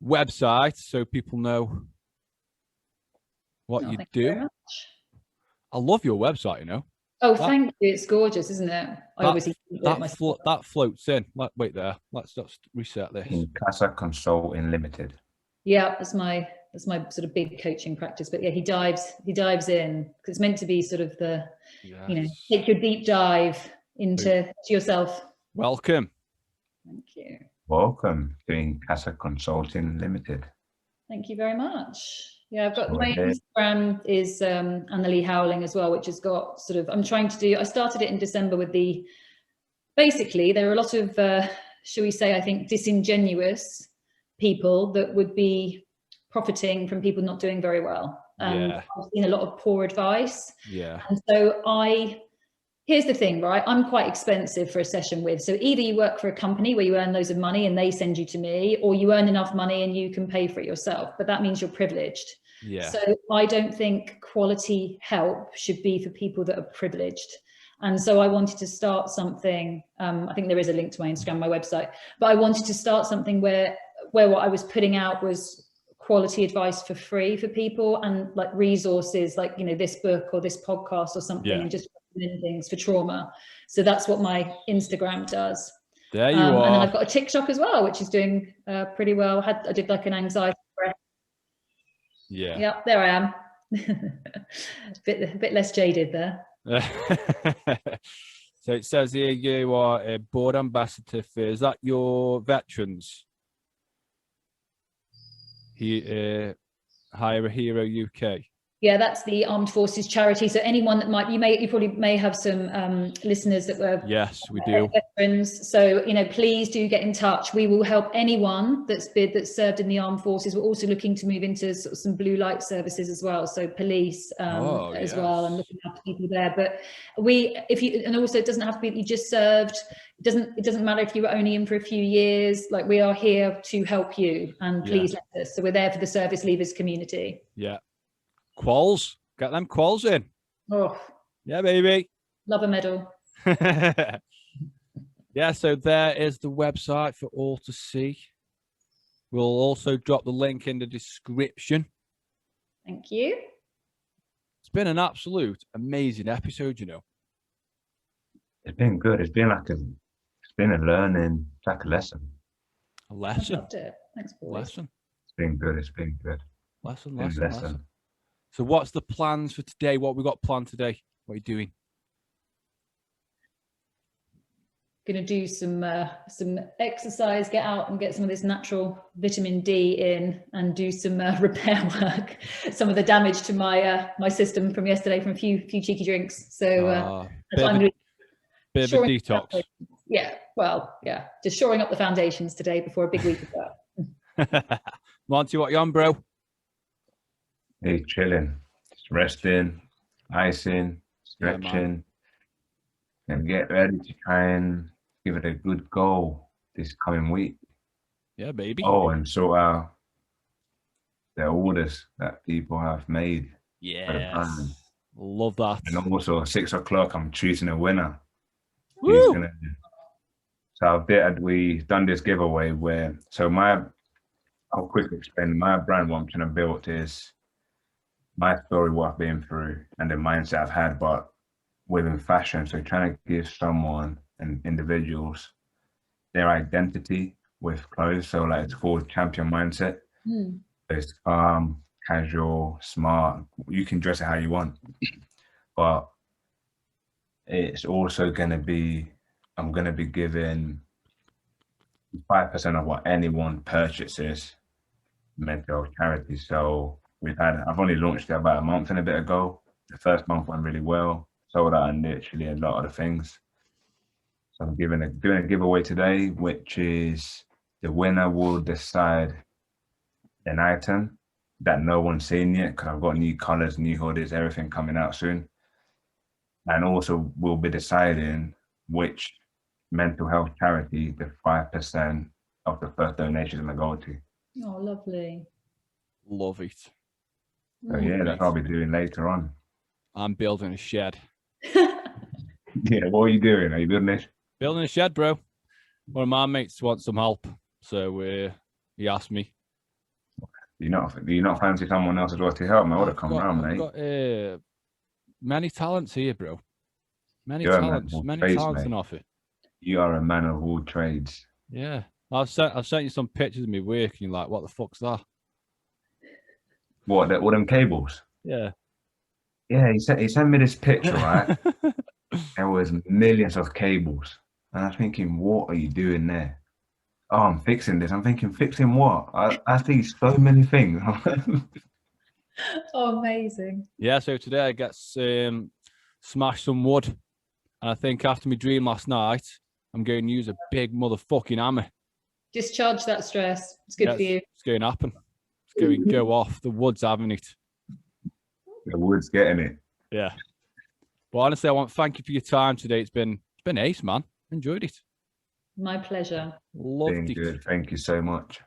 website so people know what you do. I love your website, you know. Oh, thank you. It's gorgeous, isn't it? That floats in. Wait there. Let's just reset this. Casa Consulting Limited. Yeah, that's my sort of big coaching practice. But yeah, he dives in, because it's meant to be sort of the, you know, take your deep dive into yourself. Welcome. Thank you. Welcome to Casa Consulting Limited. Thank you very much. Yeah, I've got my Instagram is Annalie Howling as well, which has got sort of, I started it in December with basically there are a lot of, shall we say, I think disingenuous people that would be profiting from people not doing very well. And I've seen a lot of poor advice. Yeah. And so here's the thing, right? I'm quite expensive for a session with. So either you work for a company where you earn loads of money and they send you to me, or you earn enough money and you can pay for it yourself. But that means you're privileged. Yeah. So I don't think quality help should be for people that are privileged. And so I wanted to start something. I think there is a link to my Instagram, my website, but I wanted to start something where what I was putting out was quality advice for free for people, and like resources like, you know, this book or this podcast or something, and just things for trauma. So that's what my Instagram does. There you are. And then I've got a TikTok as well, which is doing pretty well. I did like an anxiety breath. Yeah. Yeah, there I am. a bit less jaded there. So it says here you are a board ambassador for, is that your veterans? Hire a Hero UK. Yeah, that's the Armed Forces charity. So anyone that you probably may have some listeners that were we do veterans. So, you know, please do get in touch. We will help anyone that's served in the Armed Forces. We're also looking to move into sort of some blue light services as well. So police as well, and looking after people there. But and also it doesn't have to be that you just served. It doesn't matter if you were only in for a few years. Like, we are here to help you, and please let us. So we're there for the service leavers community. Yeah. Quals, get them quals in. Oh, yeah, baby. Love a medal. Yeah, so there is the website for all to see. We'll also drop the link in the description. Thank you. It's been an absolute amazing episode, you know. It's been good. It's been a learning, it's like a lesson. A lesson. I loved it. Thanks, boys. Lesson. been good. It's been good. Lesson. So what's the plans for today? What we got planned today? What are you doing? Going to do some exercise, get out and get some of this natural vitamin D in, and do some repair work. Some of the damage to my system from yesterday from a few cheeky drinks. So bit of a detox. Yeah, well, yeah, just shoring up the foundations today before a big week of work. Monty, what you on, bro? Hey, chilling, just resting, icing, stretching, and get ready to try and give it a good go this coming week. Yeah, baby. Oh, and sort out the orders that people have made. Yes. Love that. And also at 6 o'clock, I'm choosing a winner. Woo! We've done this giveaway where, I'll quickly explain. My brand, what I'm trying to build is my story, what I've been through, and the mindset I've had, but within fashion. So trying to give someone and individuals their identity with clothes. So like it's called champion mindset. It's calm, casual, smart. You can dress it how you want, but it's also going to be, I'm going to be giving 5% of what anyone purchases mental health charity. So I've only launched it about a month and a bit ago. The first month went really well. Sold out on literally a lot of the things. So I'm doing a giveaway today, which is the winner will decide an item that no one's seen yet, because I've got new colors, new hoodies, everything coming out soon. And also we'll be deciding which mental health charity the 5% of the first donation is going to go to. Oh, lovely. Love it. So yeah, that's what I'll be doing later on. I'm building a shed. Yeah, what are you doing? Are you building this? Building a shed, bro. One of my mates wants some help, so he asked me. Do you not fancy someone else as well to help me? I would have come around, mate. I've got many talents here, bro. Many You're talents in offer. You are a man of all trades. Yeah, I've sent you some pictures of me working. You're like, what the fuck's that? What? All them cables? Yeah. Yeah, he sent me this picture, right? There was millions of cables, and I'm thinking, what are you doing there? Oh, I'm fixing this. I'm thinking, fixing what? I see so many things. Oh, amazing. Yeah, so today I get smash some wood, and I think after my dream last night, I'm going to use a big motherfucking hammer. Discharge that stress. It's good for you. It's going to happen. It's going to go off. The wood's having it. The wood's getting it. Yeah. But honestly, I want to thank you for your time today. It's been ace, man. Enjoyed it. My pleasure. Loved it. Good. Thank you so much.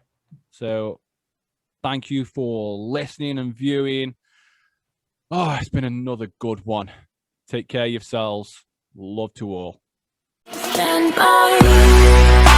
So thank you for listening and viewing. Oh, it's been another good one. Take care of yourselves. Love to all. Stand by.